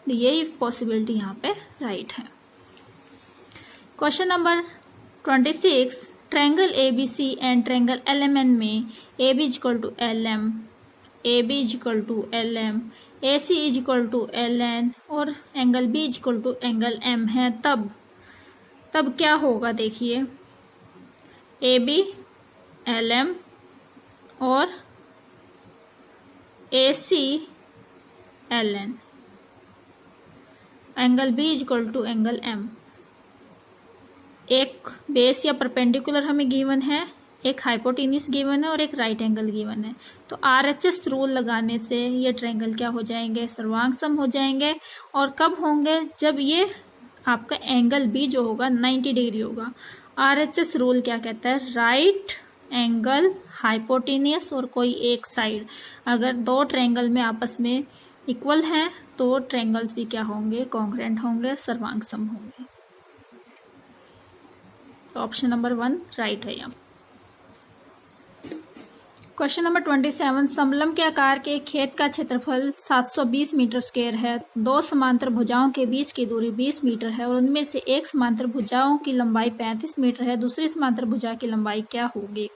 S1: यही पॉसिबिलिटी यहाँ पे राइट है। Question number 26, triangle ABC and triangle LMN में AB equal to LM, AB equal to LM, AC equal to LN और angle B equal to angle M है। तब क्या होगा, देखिए AB LM और AC LN, angle B equal to angle M। एक base या परपेंडिकुलर हमें गिवन है, एक हाइपोटेन्यूस गिवन है और एक राइट एंगल गिवन है। तो RHS रूल लगाने से ये ट्रायंगल क्या हो जाएंगे, सर्वांग सम हो जाएंगे। और कब होंगे, जब ये आपका एंगल B जो होगा 90 डिग्री होगा। RHS रूल क्या कहता है, राइट एंगल हाइपोटेनियस और कोई एक साइड, अगर दो ट्रायंगल में आपस में इक्वल हैं तो ट्रायंगल्स भी क्या होंगे, कॉन्ग्रुएंट होंगे, सर्वांग सम होंगे। तो ऑप्शन नंबर 1 राइट है यहाँ। क्वेश्चन नंबर 27, समलंब के आकार के एक खेत का क्षेत्रफल 720 मीटर स्क्वायर है। दो समांतर भुजाओं के बीच की दूरी 20 मीटर है और उनमें से एक समांतर भुजाओं की लंबाई 35 मीटर है। दूसरी समांतर भुजा की लंबाई क्या होगी?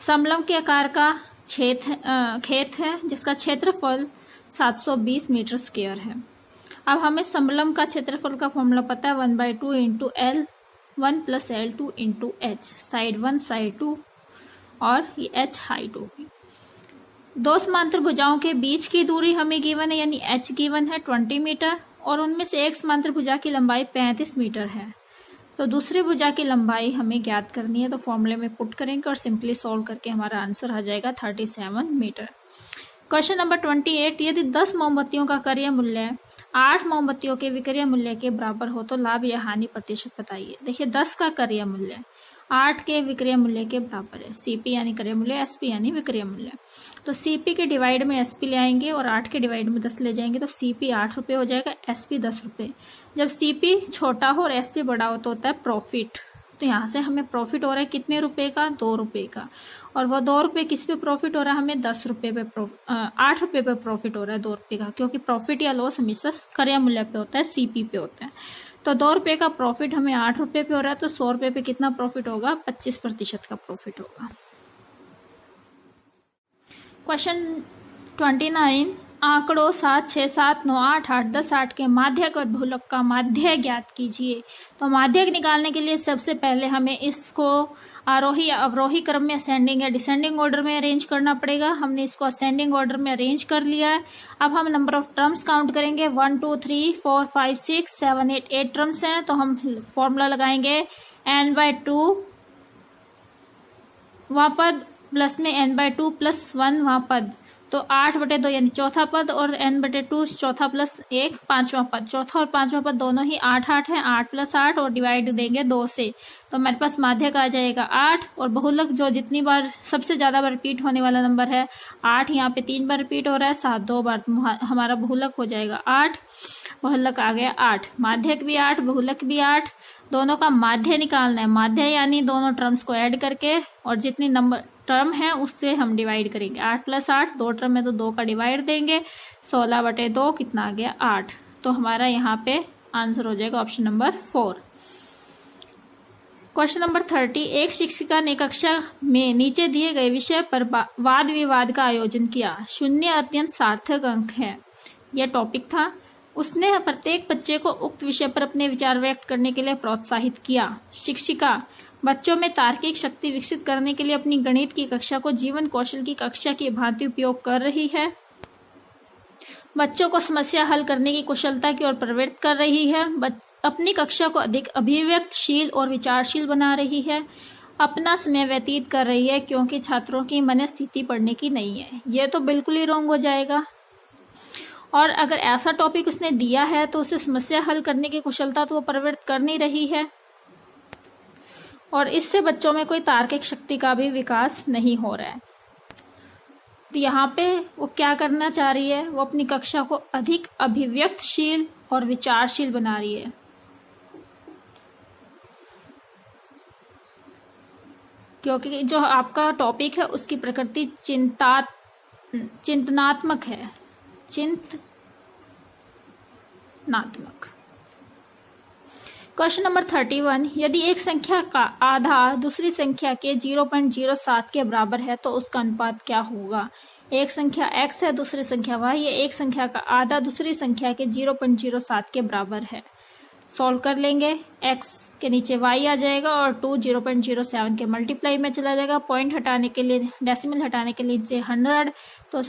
S1: समलंब के आकार का खेत है जिसका क्षेत्रफल 720 मीटर स्क्वायर है। अब हमें समलंब का क्षेत्रफल का फॉर्मूला पता है, 1/2 into L 1 plus L2 into H, side 1 side 2 और ये H हाइट होगी। दो समांतर भुजाओं के बीच की दूरी हमें गिवन है, यानी H गिवन है 20 मीटर और उनमें से एक समांतर भुजा की लंबाई 35 मीटर है। तो दूसरी भुजा की लंबाई हमें ज्ञात करनी है, तो फॉर्मूले में पुट करेंगे और सिंपली सॉल्व करके हमारा आंसर आ जाएगा 37 मीटर। क्वेश्चन नंबर 28, यदि 10 मोमबत्तियों का क्रय मूल्य 8 मोमबत्तियों के विक्रय मूल्य के बराबर हो तो लाभ या हानि प्रतिशत बताइए। देखिए 10 का क्रय मूल्य 8 के विक्रय मूल्य के बराबर है। सीपी यानी क्रय मूल्य, एसपी यानी विक्रय मूल्य। तो सीपी के डिवाइड में एसपी ले आएंगे और 8 के डिवाइड में 10 ले जाएंगे, तो सीपी 8 रुपये हो जाएगा, एसपी 10 रुपये। जब सीपी छोटा हो और एसपी बड़ा हो तो होता है प्रॉफिट। तो यहाँ से हमें प्रॉफिट हो रहा है कितने रुपए का? 2 रुपये का। और वो 2 रुपये किस पे प्रॉफिट हो रहा है? हमें 10 रुपये पे 8 रुपये पे प्रॉफिट हो रहा है 2 रुपये का, क्योंकि प्रॉफिट या लॉस हमेशा क्रय मूल्य पे होता है, सीपी पे होता है। तो 2 रुपये का प्रॉफिट हमें 8 रुपये पे हो रहा है, तो 100 रुपये पे कितना प्रॉफिट होगा? 25% का प्रॉफिट होगा। क्वेश्चन 29, आंकड़ों 7, 6, 7, 9, 8, 8, 10, 8 के माध्यक और बहुलक का माध्य ज्ञात कीजिए। तो माध्यक निकालने के लिए सबसे पहले हमें इसको आरोही या अवरोही क्रम में, असेंडिंग या डिसेंडिंग ऑर्डर में अरेंज करना पड़ेगा। हमने इसको असेंडिंग ऑर्डर में अरेंज कर लिया है। अब हम नंबर ऑफ टर्म्स काउंट करेंगे, 1 2 3 4 5 6 7 8 टर्म्स हैं। तो हम फॉर्मूला लगाएंगे n/2 वहां पद प्लस में n/2 प्लस 1 वहां पद, तो 8/2 यानी चौथा पद और n/2 चौथा प्लस 1 पांचवा पद। चौथा और पांचवा पद दोनों ही 8 8 है, 8 प्लस 8 और डिवाइड देंगे 2 से, तो हमारे पास माध्यक आ जाएगा 8। और बहुलक जो जितनी बार सबसे ज्यादा बार रिपीट होने वाला नंबर है 8, यहाँ पे 3 बार रिपीट हो रहा है, 7 2 बार, हमारा बहुलक हो जाएगा 8। बहुलक आ गया 8, माध्यक भी 8, बहुलक भी 8। दोनों का माध्य निकालना है। माध्य यानी दोनों टर्म्स को ऐड करके और जितनी नंबर टर्म है उससे हम डिवाइड करेंगे। 8 प्लस 8, 2 टर्म है तो 2 का डिवाइड देंगे, 16/2 कितना आ गया? 8। तो हमारा यहाँ पे आंसर हो जाएगा ऑप्शन नंबर 4। क्वेश्चन नंबर 30, एक शिक्षिका ने कक्षा में नीचे दिए गए विषय पर वाद विवाद का आयोजन किया। 0 अत्यंत सार्थक अंक है, यह टॉपिक था। उसने प्रत्येक बच्चे को उक्त विषय पर अपने विचार व्यक्त करने के लिए प्रोत्साहित किया। शिक्षिका बच्चों में तार्किक शक्ति विकसित करने के लिए अपनी गणित की कक्षा को जीवन कौशल की कक्षा की भांति उपयोग कर रही है। बच्चों को समस्या हल करने की कुशलता की ओर प्रवृत्त कर रही है। अपनी कक्षा को अधिक अभिव्यक्तशील और विचारशील बना रही है। अपना समय व्यतीत कर रही है क्योंकि छात्रों की मनस्थिति पढ़ने की नहीं है। यह तो बिल्कुल ही रॉन्ग हो जाएगा। और अगर ऐसा टॉपिक उसने दिया है तो उसे समस्या हल करने की कुशलता तो वो प्रवृत्त कर नहीं रही है, और इससे बच्चों में कोई तार्किक शक्ति का भी विकास नहीं हो रहा है। तो यहाँ पे वो क्या करना चाह रही है? वो अपनी कक्षा को अधिक अभिव्यक्तशील और विचारशील बना रही है। क्योंकि जो आपका टॉपिक है उसकी प्रकृति चिंतनात्मक है, चिंतनात्मक। क्वेश्चन नंबर 31, यदि एक संख्या का आधा दूसरी संख्या के 0.07 के बराबर है तो उसका अनुपात क्या होगा? एक संख्या x है, दूसरी संख्या y है। एक संख्या का आधा दूसरी संख्या के 0.07 के बराबर है। सॉल्व कर लेंगे, x के नीचे y आ जाएगा और 2 0.07 के मल्टीप्लाई में चला जाएगा। पॉइंट हटाने के लिए, डेसिमल हटाने के लिए नीचे 100, तो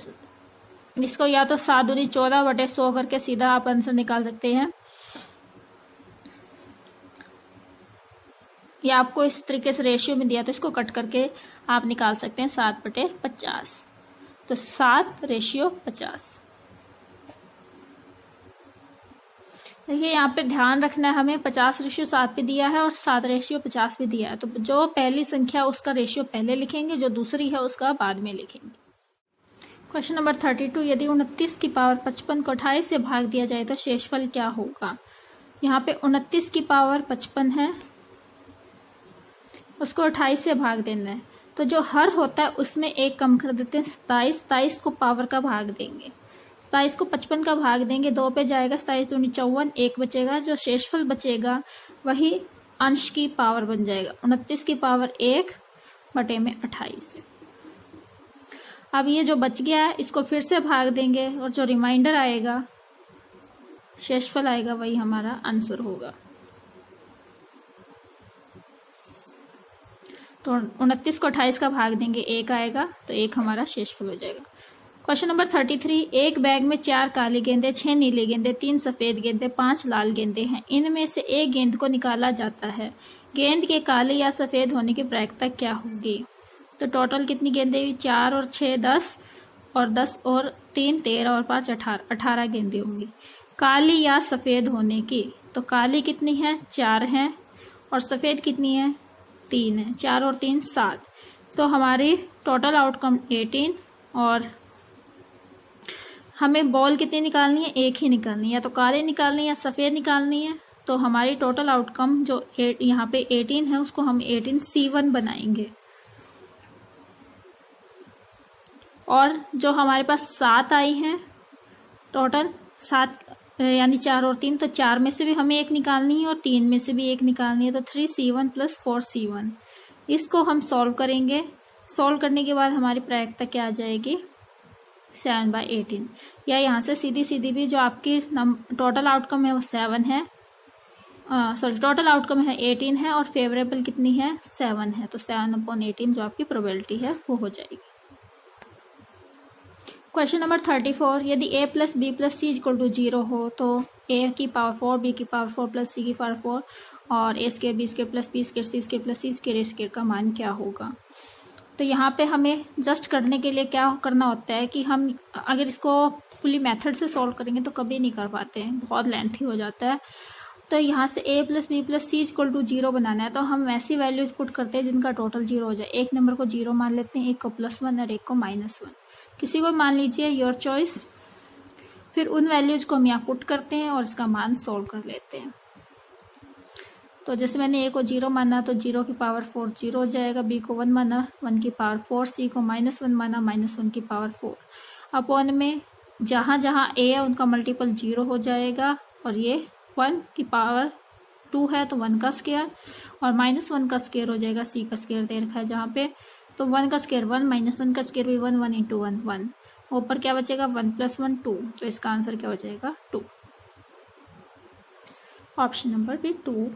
S1: इसको या तो 7 दूनी 14/100 करके सीधा आप आंसर निकाल सकते हैं, या आपको इस तरीके से रेशियो में दिया तो इसको कट करके आप निकाल सकते हैं 7/50, तो 7:50। देखिए यहाँ पे ध्यान रखना है हमें, 50:7 पे दिया है और 7:50 पे दिया है, तो जो पहली संख्या उसका रेशियो पहले लिखेंगे, जो दूसरी है उसका बाद में लिखेंगे। क्वेश्चन नंबर 32, यदि 29 की पावर 55 को 28 से भाग दिया जाए तो शेषफल क्या होगा? यहाँ पे 29 की पावर 55 है, उसको 28 से भाग देना है, तो जो हर होता है उसमें एक कम कर देते हैं 27, 27 को पावर का भाग देंगे, 27 को 55 का भाग देंगे, 2 पे जाएगा, 27 दूनी 54, 1 बचेगा, जो शेषफल बचेगा वही अंश की पावर बन जाएगा, 29 की पावर 1/28। अब ये जो बच गया है इसको फिर से भाग देंगे और जो रिमाइंडर आएगा, शेषफल आएगा, वही हमारा आंसर होगा। तो 29 को 28 का भाग देंगे, 1 आएगा, तो 1 हमारा शेषफल हो जाएगा। क्वेश्चन नंबर 33, एक बैग में 4 काली गेंदे, 6 नीली गेंदे, 3 सफेद गेंदे, 5 लाल गेंदे हैं। इनमें से एक गेंद को निकाला जाता है, गेंद के काले या सफेद होने की प्रायिकता क्या होगी? तो टोटल कितनी गेंदे हुई? 4 और 6 10, और 10 और 3 13 और 5 18, 18 गेंदे होंगी काली या सफेद होने की। तो काली कितनी है? 4 है, और सफेद कितनी है? 3 है। 4 और 3 7। तो हमारी टोटल आउटकम 18, और हमें बॉल कितनी निकालनी है? एक ही निकालनी है, या तो काले निकालनी है या सफेद निकालनी है। तो हमारी टोटल आउटकम जो यहाँ पे 18 है उसको हम 18C1 बनाएंगे, और जो हमारे पास 7 आई है टोटल 7, यानी 4 और 3, तो 4 में से भी हमें एक निकालनी है और 3 में से भी एक निकालनी है, तो 3C1 + 4C1। इसको हम सॉल्व करेंगे। सॉल्व करने के बाद हमारी प्रायिकता क्या आ जाएगी? 7/18। या यहाँ से सीधी सीधी भी जो आपकी टोटल आउटकम है वो 7 है, सॉरी टोटल आउटकम है 18 है, और फेवरेबल कितनी है? 7 है। तो 7/18 जो आपकी प्रोबेबिलिटी है वो हो जाएगी। क्वेश्चन नंबर 34, यदि a + b + c = 0 हो तो a की पावर 4, b की पावर 4 + c की पावर 4 और a² b² + b² c² + c² का मान क्या होगा? तो यहाँ पे हमें जस्ट करने के लिए क्या करना होता है कि हम अगर इसको फुली मेथड से सॉल्व करेंगे तो कभी नहीं कर पाते हैं, बहुत लेंथी हो जाता है। तो यहाँ से a + b + c = 0 बनाना है, तो हम वैसी वैल्यूज पुट करते हैं जिनका टोटल 0 हो जाए। एक नंबर को 0 मान लेते हैं, एक को +1 और एक को -1, किसी को मान लीजिए, योर चॉइस। फिर उन वैल्यूज को हम यहाँ पुट करते हैं और इसका मान सॉल्व कर लेते हैं। तो जैसे मैंने a को 0 माना तो 0 की पावर 4 0 हो जाएगा, b को 1 माना 1 की पावर 4, c को -1 माना -1 की पावर 4। अपॉन में जहाँ जहाँ a है उनका मल्टीपल 0 हो जाएगा, और ये 1 की पावर 2 है तो 1 का स्क्वायर, और -1 का स्क्वायर हो जाएगा, c का स्क्वायर दे रखा है जहाँ पे। तो 1 का स्क्वायर 1, -1 का स्क्वायर भी 1, 1 × 1 1, ऊपर क्या बचेगा? 1 + 1 2, तो इसका आंसर क्या हो जाएगा? 2। Option number B 2।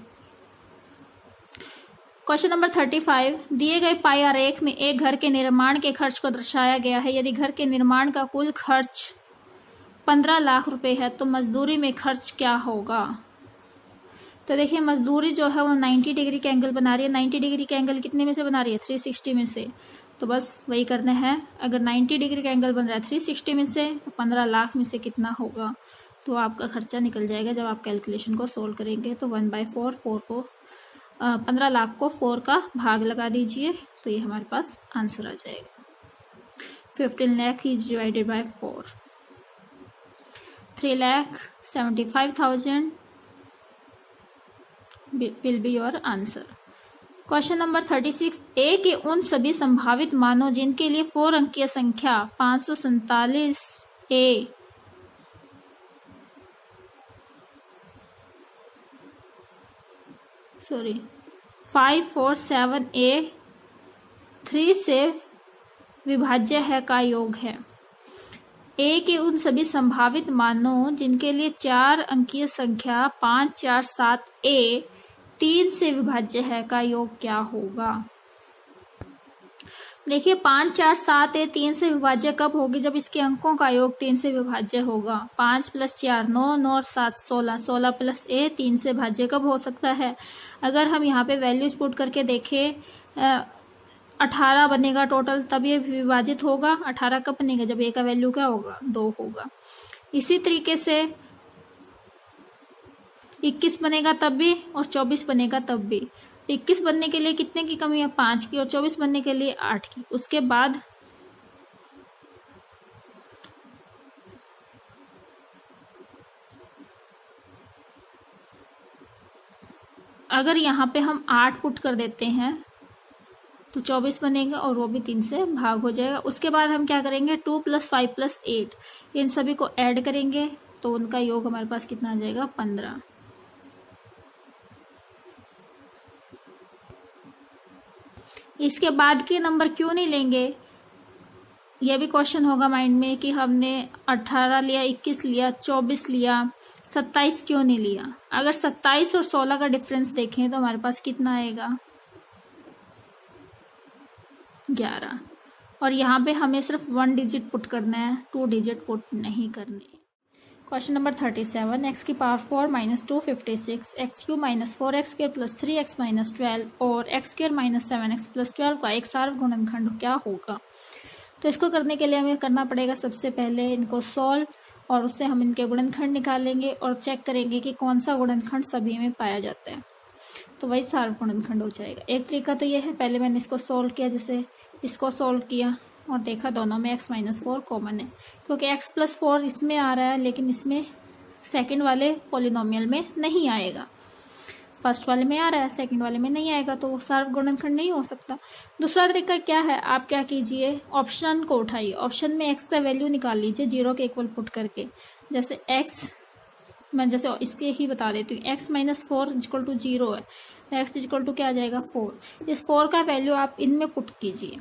S1: Question number 35, दिए गए पाई आरेख में एक घर के निर्माण के खर्च को दर्शाया गया है। यदि घर के निर्माण का कुल खर्च 15 लाख रुपए है तो मजदूरी में खर्च क्या होगा? तो देखिए मजदूरी जो है वो 90 डिग्री का एंगल बना रही है। 90 डिग्री का एंगल कितने में से बना रही है? 360 में से। तो बस वही करना है, अगर 90 डिग्री का एंगल बन रहा है 360 में से, तो 15 लाख में से कितना होगा? तो आपका खर्चा निकल जाएगा जब आप कैलकुलेशन को सोल्व करेंगे। तो 1/4, 4 को 15 लाख को 4 का भाग लगा दीजिए, तो ये हमारे पास आंसर आ जाएगा। 15 lakh is divided by 4, 3,75,000 will be your answer. Question number 36, ए के उन सभी संभावित मानों जिनके लिए 4 अंकीय संख्या 547 ए सॉरी 547 ए 3 से विभाज्य है का योग है। ए के उन सभी संभावित मानों जिनके लिए 4 अंकीय संख्या 547 ए 3 से विभाज्य है का योग क्या होगा? देखिए 547 ए 3 से विभाज्य कब होगी? जब इसके अंकों का योग 3 से विभाज्य होगा। 5 + 4 9, 9 और 7 16, 16 + ए 3 से विभाज्य कब हो सकता है? अगर हम यहाँ पे वैल्यूज पुट करके देखें 18 बनेगा टोटल, तब ये विभाजित होगा। 18 कब बनेगा? जब ए का वैल्यू क्या होगा? 2 होगा। इसी तरीके से 21 बनेगा तब भी, और 24 बनेगा तब भी। 21 बनने के लिए कितने की कमी है? 5 की, और 24 बनने के लिए 8 की। उसके बाद अगर यहाँ पे हम 8 पुट कर देते हैं तो 24 बनेगा और वो भी 3 से भाग हो जाएगा। उसके बाद हम क्या करेंगे, 2 + 5 + 8 इन सभी को ऐड करेंगे तो उनका योग हमारे पास कितना आ जाएगा, 15। इसके बाद के नंबर क्यों नहीं लेंगे, यह भी क्वेश्चन होगा माइंड में कि हमने 18 लिया, 21 लिया, 24 लिया, 27 क्यों नहीं लिया। अगर 27 और 16 का डिफरेंस देखें तो हमारे पास कितना आएगा, 11। और यहाँ पे हमें सिर्फ 1 डिजिट पुट करना है, 2 डिजिट पुट नहीं करने। क्वेश्चन नंबर 37, x की पावर 4 - 2 56, x³ - 4x² + 3x - 12 और x² - 7x + 12 का एक सार्वगुणनखंड क्या होगा। तो इसको करने के लिए हमें करना पड़ेगा, सबसे पहले इनको सॉल्व और उससे हम इनके गुणनखंड निकालेंगे और चेक करेंगे कि कौन सा गुणनखंड सभी में पाया जाता है, तो वही सार्वगुणनखंड हो जाएगा। एक तरीका तो ये है, पहले मैंने इसको सॉल्व किया, जैसे इसको सॉल्व किया और देखा दोनों में x - 4 कॉमन है, क्योंकि x + 4 इसमें आ रहा है लेकिन इसमें सेकंड वाले पॉलिनोमियल में नहीं आएगा। फर्स्ट वाले में आ रहा है, सेकंड वाले में नहीं आएगा, तो सार्वगुणनखंड नहीं हो सकता। दूसरा तरीका क्या है, आप क्या कीजिए, ऑप्शन को उठाइए, ऑप्शन में x का वैल्यू निकाल लीजिए 0 के इक्वल पुट करके। जैसे x, मैं जैसे इसके ही बता देती हूँ, x - 4 = 0 है, x = क्या आ जाएगा, 4। इस 4 का वैल्यू आप इनमें पुट कीजिए,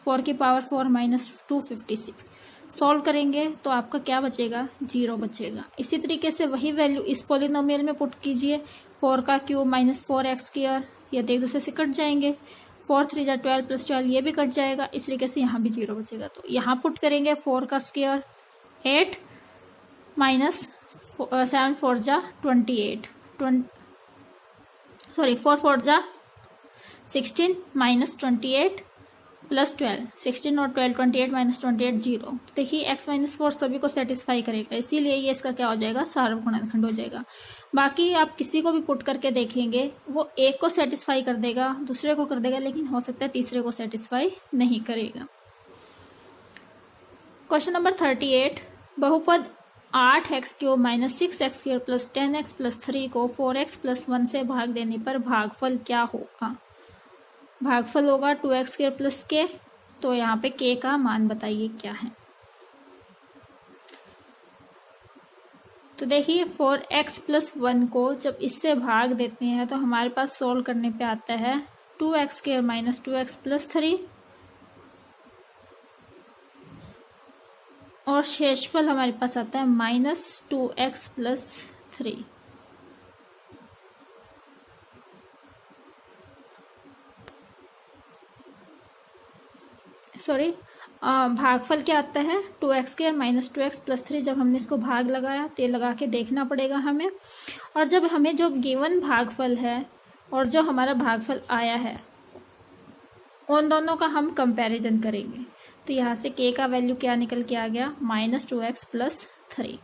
S1: 4 की पावर 4 - 2 56। सॉल्व करेंगे तो आपका क्या बचेगा, 0 बचेगा। इसी तरीके से वही वैल्यू इस पॉलिनोमियल में पुट कीजिए, 4 का क्यूब - 4x², ये एक दूसरे से कट जाएंगे, 4 × 3 = 12 + 12 ये भी कट जाएगा, इस तरीके से यहाँ भी 0 बचेगा। तो यहाँ पुट करेंगे 4 का स्क्वायर 8 - 7 × 4 = 28, 4 × 4 = 16 - 28 + 12, 16 और 12 28 - 28 0। देखिए x - 4 सभी को सेटिस्फाई करेगा, इसीलिए ये इसका क्या हो जाएगा, सार्वगुणनखंड हो जाएगा। बाकी आप किसी को भी पुट करके देखेंगे, वो एक को सेटिस्फाई कर देगा, दूसरे को कर देगा, लेकिन हो सकता है तीसरे को सेटिस्फाई नहीं करेगा। क्वेश्चन नंबर 38, बहुपद 8x³ - 6x² + 10x + 3 को 4x + 1 से भाग देने पर भागफल क्या होगा। भागफल होगा 2x² + k। तो यहाँ पे k का मान बताइए क्या है। तो देखिए 4x + 1 को जब इससे भाग देते हैं तो हमारे पास सोल्व करने पे आता है 2x² - 2x + 3 और शेषफल हमारे पास आता है -2x + 3। सॉरी, भागफल क्या आता है, 2x² - 2x + 3। जब हमने इसको भाग लगाया तो ये लगा के देखना पड़ेगा हमें, और जब हमें जो गिवन भागफल है और जो हमारा भागफल आया है उन दोनों का हम कंपैरिजन करेंगे। तो यहाँ से k का वैल्यू क्या निकल के आ गया, -2x + 3।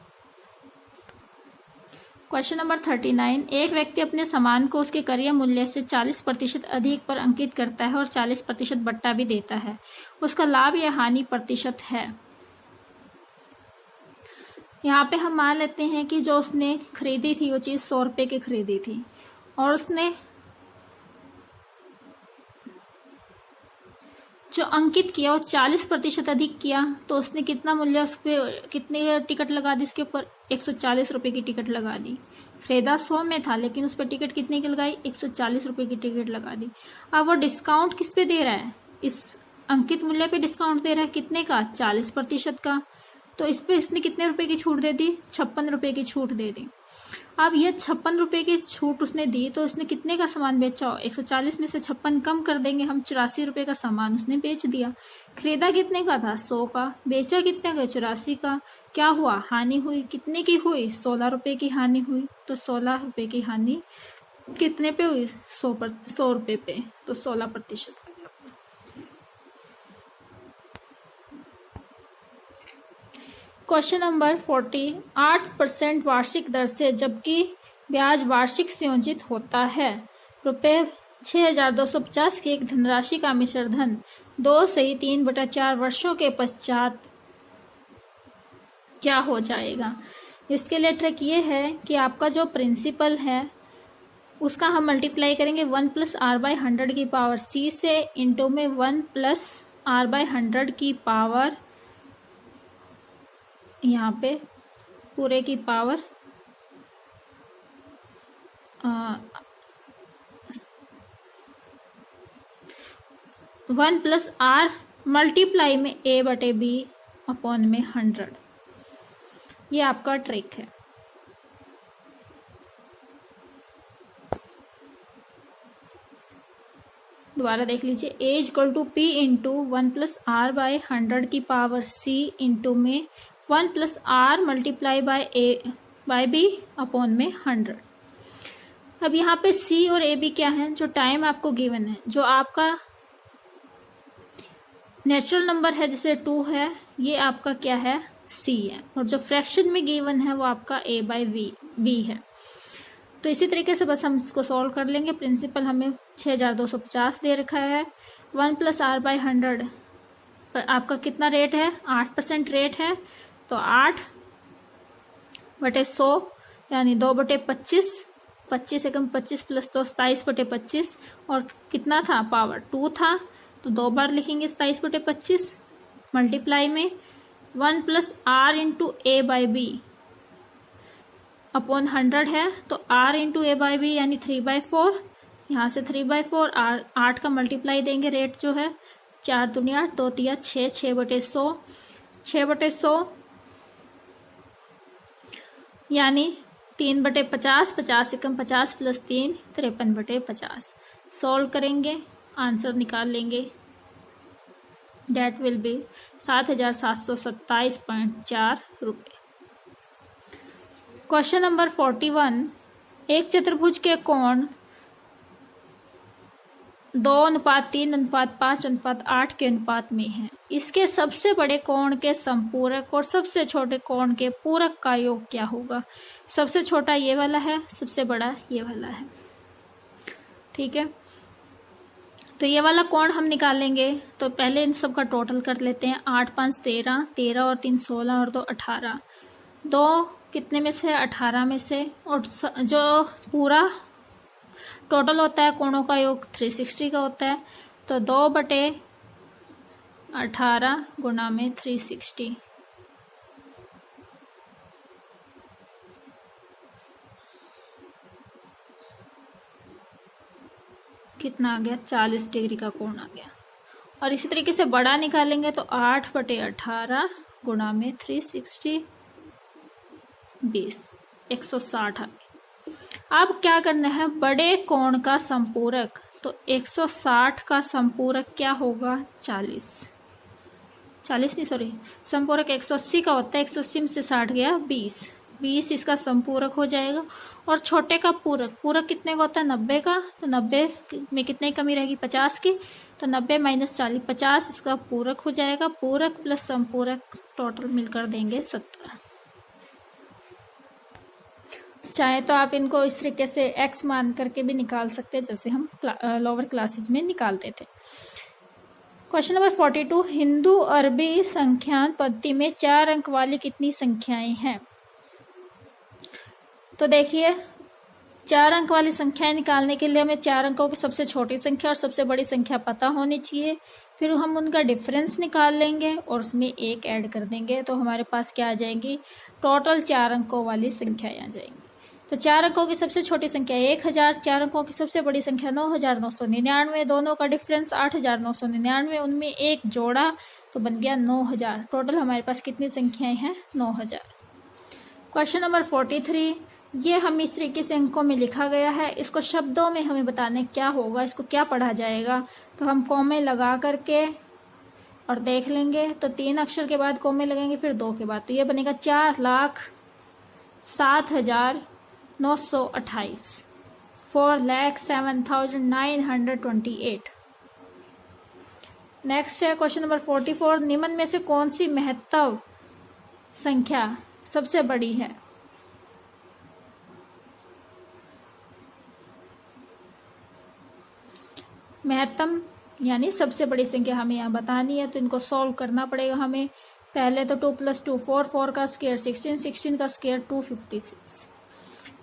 S1: क्वेश्चन नंबर 39, एक व्यक्ति अपने सामान को उसके क्रय मूल्य से 40% अधिक पर अंकित करता है और 40% बट्टा भी देता है, उसका लाभ या हानि प्रतिशत है। यहाँ पे हम मान लेते हैं कि जो उसने खरीदी थी वो चीज 100 रुपए की खरीदी थी और उसने जो अंकित किया वो 40% अधिक किया, तो उसने कितना मूल्य उस पर, कितने टिकट लगा दी उसके ऊपर, 140 रुपए की टिकट लगा दी। खरीदा 100 में था लेकिन उस पर टिकट कितने की लगाई, 140 रुपए की टिकट लगा दी। अब वो डिस्काउंट किस पे दे रहा है, इस अंकित मूल्य पे डिस्काउंट दे रहा है, कितने का, 40% का। तो इस पे इसने कितने रुपए की छूट दे दी, 56 रुपए की छूट दे दी। अब ये 56 रुपए की छूट उसने दी तो उसने कितने का सामान बेचा, 140 में से 56 कम कर देंगे हम, 84 रुपए का सामान उसने बेच दिया। खरीदा कितने का था, 100 का, बेचा कितने का, 84 का। क्या हुआ, हानि हुई, कितने की हुई, 16 रुपए की हानि हुई। तो 16 रुपए की हानि कितने पे हुई, 100 रुपए पे, तो 16%। क्वेश्चन नंबर 40, 8% वार्षिक दर से जबकि ब्याज वार्षिक संयोजित होता है, रुपए 6250 की एक धनराशि का मिश्र धन 2 सही 3/4 वर्षों के पश्चात क्या हो जाएगा। इसके लिए ट्रिक ये है कि आपका जो प्रिंसिपल है उसका हम मल्टीप्लाई करेंगे 1+r/100 की पावर c से, इंटू में 1+r/100 की पावर यहाँ पे पूरे की पावर 1+r मल्टीप्लाई में a/b/100। ये आपका ट्रिक है। दोबारा देख लीजिए, a = p इंटू 1+r/100 की पावर c इंटू में 1+r मल्टीप्लाई बाय b/100। अब यहाँ पे c और a b क्या है, जो टाइम आपको गिवन है, जो आपका नेचुरल नंबर है जैसे 2 है, ये आपका क्या है, c है, और जो फ्रैक्शन में गिवन है वो आपका a/b है। तो इसी तरीके से बस हम इसको सॉल्व कर लेंगे। प्रिंसिपल हमें 6250 दे रखा है। 1+r/100 पर आपका कितना रेट है, 8% रेट है, तो 8/100 यानी 2/25, 25 एकम 25 प्लस 2 27/25, और कितना था, पावर 2 था, तो 2 बार लिखेंगे 27/25, मल्टीप्लाई में 1+r इंटू a/b/100 है, तो r इंटू a/b यानी 3/4, यहाँ से 3/4, 8 का मल्टीप्लाई देंगे, रेट जो है 4 दूनी 8, 2 तिया 6, 6/100, 6/100 यानी 3/50, 50 एकम 50 प्लस 3 53/50। सॉल्व करेंगे, आंसर निकाल लेंगे, डेट विल बी 7727.4 रुपये। क्वेश्चन नंबर 41, एक चतुर्भुज के कोण 2:3:5:8 के अनुपात में है। इसके सबसे बड़े कोण के समपूरक और सबसे छोटे कोण के पूरक का योग क्या होगा। सबसे छोटा ये वाला है, सबसे बड़ा ये वाला है, ठीक है। तो ये वाला कोण हम निकालेंगे, तो पहले इन सब का टोटल कर लेते हैं। 8 5 13, 13 और 3 16 और 2 18, 2 कितने में से, 18 में से, और जो पूरा टोटल होता है कोणों का योग 360 का होता है, तो 2/18 गुणा में 360, कितना आ गया, 40 डिग्री का कोण आ गया। और इसी तरीके से बड़ा निकालेंगे, तो 8/18 गुणा में 360 20, 160 आ गया। अब क्या करना है, बड़े कोण का संपूरक, तो 160 का संपूरक क्या होगा, 40 नहीं सॉरी, संपूरक 180 का होता है, 180 में से 60 गया 20 इसका संपूरक हो जाएगा। और छोटे का पूरक कितने का होता है, 90 का, तो 90 में कितने की कमी रहेगी, 50 की, तो 90 - 40 50 इसका पूरक हो जाएगा। पूरक प्लस संपूरक टोटल मिलकर देंगे 70। चाहे तो आप इनको इस तरीके से x मान करके भी निकाल सकते हैं, जैसे हम लोअर क्लासेज में निकालते थे। क्वेश्चन नंबर 42, हिंदू अरबी संख्यान पद्धति में 4 अंक वाली कितनी संख्याएं हैं। तो देखिए, 4 अंक वाली संख्याएं निकालने के लिए हमें 4 अंकों की सबसे छोटी संख्या और सबसे बड़ी संख्या पता होनी चाहिए। फिर हम उनका डिफरेंस निकाल लेंगे और उसमें 1 ऐड कर देंगे, तो हमारे पास क्या आ जाएंगी, टोटल 4 अंकों वाली संख्याएं आ जाएंगी। तो 4 अंकों की सबसे छोटी संख्या 1000, 4 अंकों की सबसे बड़ी संख्या 9999, दोनों का डिफरेंस 8999, उनमें 1 जोड़ा तो बन गया 9000। टोटल हमारे पास कितनी संख्याएं हैं, 9000। क्वेश्चन नंबर 43, ये हम इस तरीके से अंकों में लिखा गया है, इसको शब्दों में हमें बताने क्या होगा, इसको क्या पढ़ा जाएगा। तो हम कॉमे लगा करके और देख लेंगे, तो 3 अक्षर के बाद कॉमे लगेंगे, फिर 2 के बाद, तो ये बनेगा 4,07,928, 4,07,928। नेक्स्ट है क्वेश्चन नंबर 44, निम्न में से कौन सी महत्तव संख्या सबसे बड़ी है। महत्तम यानी सबसे बड़ी संख्या हमें यहाँ बतानी है, तो इनको सॉल्व करना पड़ेगा हमें। पहले तो 2 + 2 4, 4 का स्क्वायर 16, 16 का स्क्वायर 256।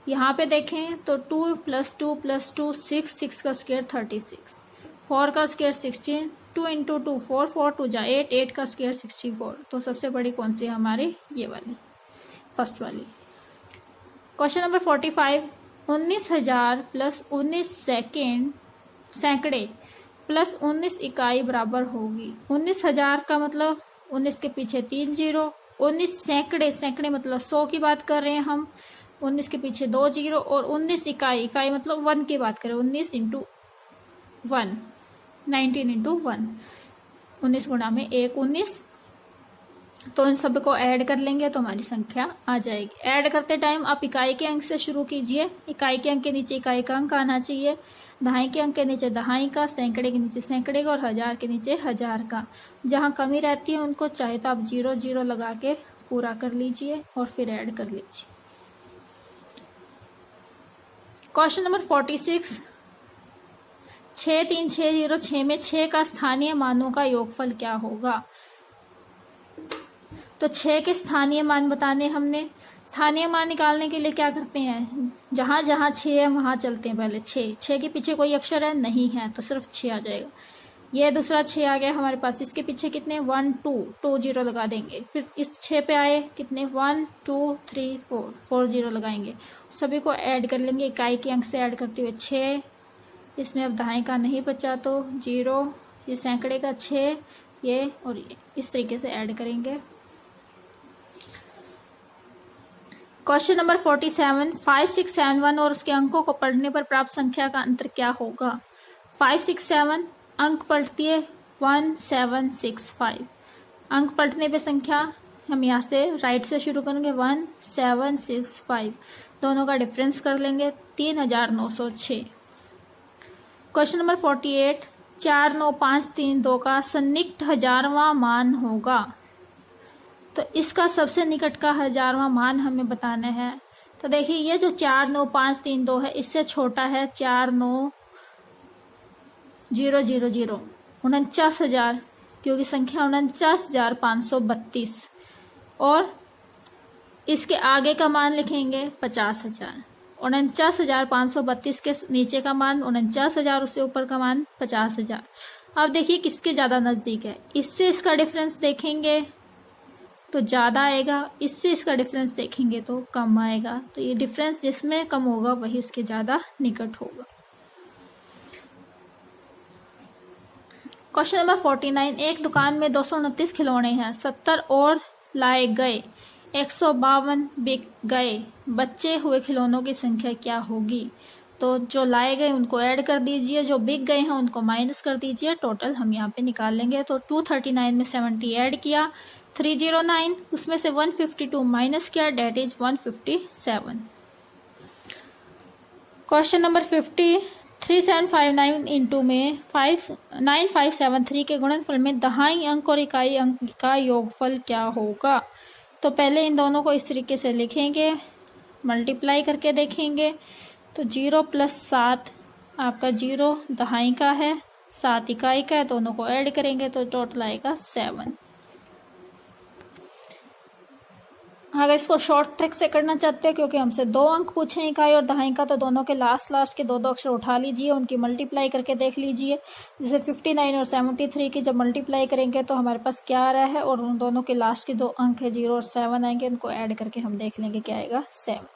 S1: यहाँ पे देखें तो 2 + 2 + 2 6, 6 का स्क्वायर 36, 4 का स्क्वायर 16, 2 × 2 4, 4 2 जा 8, 8 का स्क्वायर 64। तो सबसे बड़ी कौन सी है हमारी? ये वाली, फर्स्ट वाली। क्वेश्चन नंबर 45, 19,000 + 19 सैकड़े प्लस 19 इकाई बराबर होगी। 19,000 का मतलब 19 के पीछे 3 जीरो, 19 सैकड़े, सैकड़े मतलब 100 की बात कर रहे हैं हम, 19 के पीछे 2 जीरो, और 19 इकाई, इकाई मतलब 1 की बात करें, 19 × 1, 19 × 1, 19 गुणा में 1 19। तो इन सब को ऐड कर लेंगे तो हमारी संख्या आ जाएगी। ऐड करते टाइम आप इकाई के अंक से शुरू कीजिए। इकाई के अंक के नीचे इकाई का अंक आना चाहिए, दहाई के अंक के नीचे दहाई का, सैकड़े के नीचे सैकड़े का, और हजार के नीचे हजार का। जहां कमी रहती है उनको चाहे तो आप 0 0 लगा के पूरा कर लीजिए और फिर ऐड कर लीजिए। क्वेश्चन नंबर 46, 6 3 6 0 6 में 6 का स्थानीय मानों का योगफल क्या होगा? तो 6 के स्थानीय मान बताने हमने। स्थानीय मान निकालने के लिए क्या करते हैं, जहां जहां 6 है वहां चलते हैं। पहले 6 के पीछे कोई अक्षर है नहीं है तो सिर्फ 6 आ जाएगा। ये दूसरा 6 आ गया हमारे पास, इसके पीछे कितने 1 2 2 0 लगा देंगे। फिर इस 6 पे आए कितने 1 2 3 4 4 0 लगाएंगे। सभी को ऐड कर लेंगे, इकाई के अंक से ऐड करते हुए 6, इसमें अब दहाई का नहीं बचा तो 0, ये सैकड़े का 6, ये और ये, इस तरीके से ऐड करेंगे। क्वेश्चन नंबर 47, 5 6 7 1 और उसके अंकों को पढ़ने पर प्राप्त संख्या का अंतर क्या होगा? 5 6 7 अंक पलटती है 1 7 6 5। अंक पलटने पे संख्या हम यहाँ से राइट से शुरू करेंगे 1 7 6 5, दोनों का डिफरेंस कर लेंगे 3906। क्वेश्चन नंबर 48, 4 9 5 3 2 का सन्निकट हजारवां मान होगा। तो इसका सबसे निकट का हजारवां मान हमें बताना है। तो देखिए ये जो 4 9 5 3 2 है इससे छोटा है 4 9 0 0 0, 49,000, क्योंकि संख्या 49,532, और इसके आगे का मान लिखेंगे 50,000। 49,532 के नीचे का मान 49,000, उससे ऊपर का मान 50,000। अब देखिए किसके ज्यादा नजदीक है, इससे इसका डिफरेंस देखेंगे तो ज्यादा आएगा, इससे इसका डिफरेंस देखेंगे तो कम आएगा। तो ये डिफरेंस जिसमें कम होगा वही उसके ज्यादा निकट होगा। क्वेश्चन नंबर 49, एक दुकान में 229 खिलौने हैं, 70 और लाए गए, 152 बिक गए, बचे हुए खिलौनों की संख्या क्या होगी? तो जो लाए गए उनको ऐड कर दीजिए, जो बिक गए हैं उनको माइनस कर दीजिए, टोटल हम यहाँ पे निकाल लेंगे। तो 239 में 70 ऐड किया 309, उसमें से 152 माइनस किया, that is 157। Question number 50, 3759 into में 9573 के गुणनफल में दहाई अंक और इकाई अंक का योगफल क्या होगा? तो पहले इन दोनों को इस तरीके से लिखेंगे, मल्टीप्लाई करके देखेंगे। तो 0 + 7 आपका 0 दहाई का है, 7 इकाई का है, दोनों को ऐड करेंगे तो टोटल आएगा 7। अगर इसको शॉर्ट ट्रिक से करना चाहते हैं, क्योंकि हमसे 2 अंक पूछे इकाई और दहाई का, तो दोनों के लास्ट के 2 अक्षर उठा लीजिए, उनकी मल्टीप्लाई करके देख लीजिए। जैसे 59 और 73 की जब मल्टीप्लाई करेंगे तो हमारे पास क्या आ रहा है, और उन दोनों के लास्ट के 2 अंक है 0 और 7 आएंगे, उनको ऐड करके हम देख लेंगे क्या आएगा 7।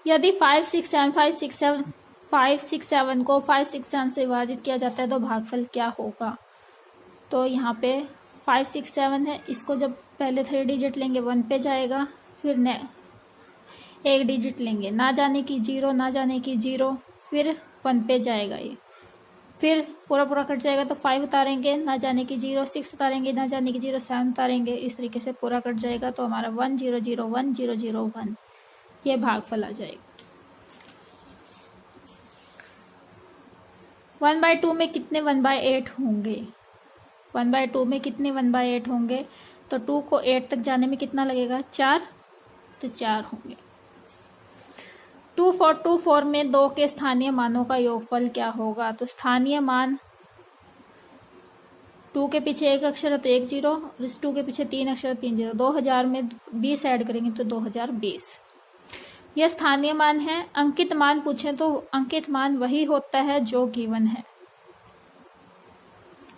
S1: यदि 5 6 7 5 6 7 5 6 7 को 5 6 7 से विभाजित किया जाता है तो भागफल क्या होगा? तो यहाँ पे 5 6 7 है, इसको जब पहले 3 डिजिट लेंगे 1 पे जाएगा, फिर 1 डिजिट लेंगे, ना जाने की 0 ना जाने की 0, फिर 1 पे जाएगा ये, फिर पूरा कट जाएगा तो 5 उतारेंगे, ना जाने की 0, 6 उतारेंगे, ना जाने की 0, 7 उतारेंगे, इस तरीके से पूरा कट जाएगा। तो हमारा 1 0 0 1 0 0 1 ये भागफल आ जाएगा। 1/2 में कितने 1/8 होंगे? 1/2 में कितने 1/8 होंगे? तो 2 को 8 तक जाने में कितना लगेगा 4, तो 4 होंगे। 2424 में 2 के स्थानीय मानों का योगफल क्या होगा? तो स्थानीय मान 2 के पीछे 1 अक्षर है तो 1 0, और इस 2 के पीछे 3 अक्षर 3 0, 2000 में 20 ऐड करेंगे तो 2020। यह स्थानीय मान है। अंकित मान पूछे तो अंकित मान वही होता है जो गिवन है।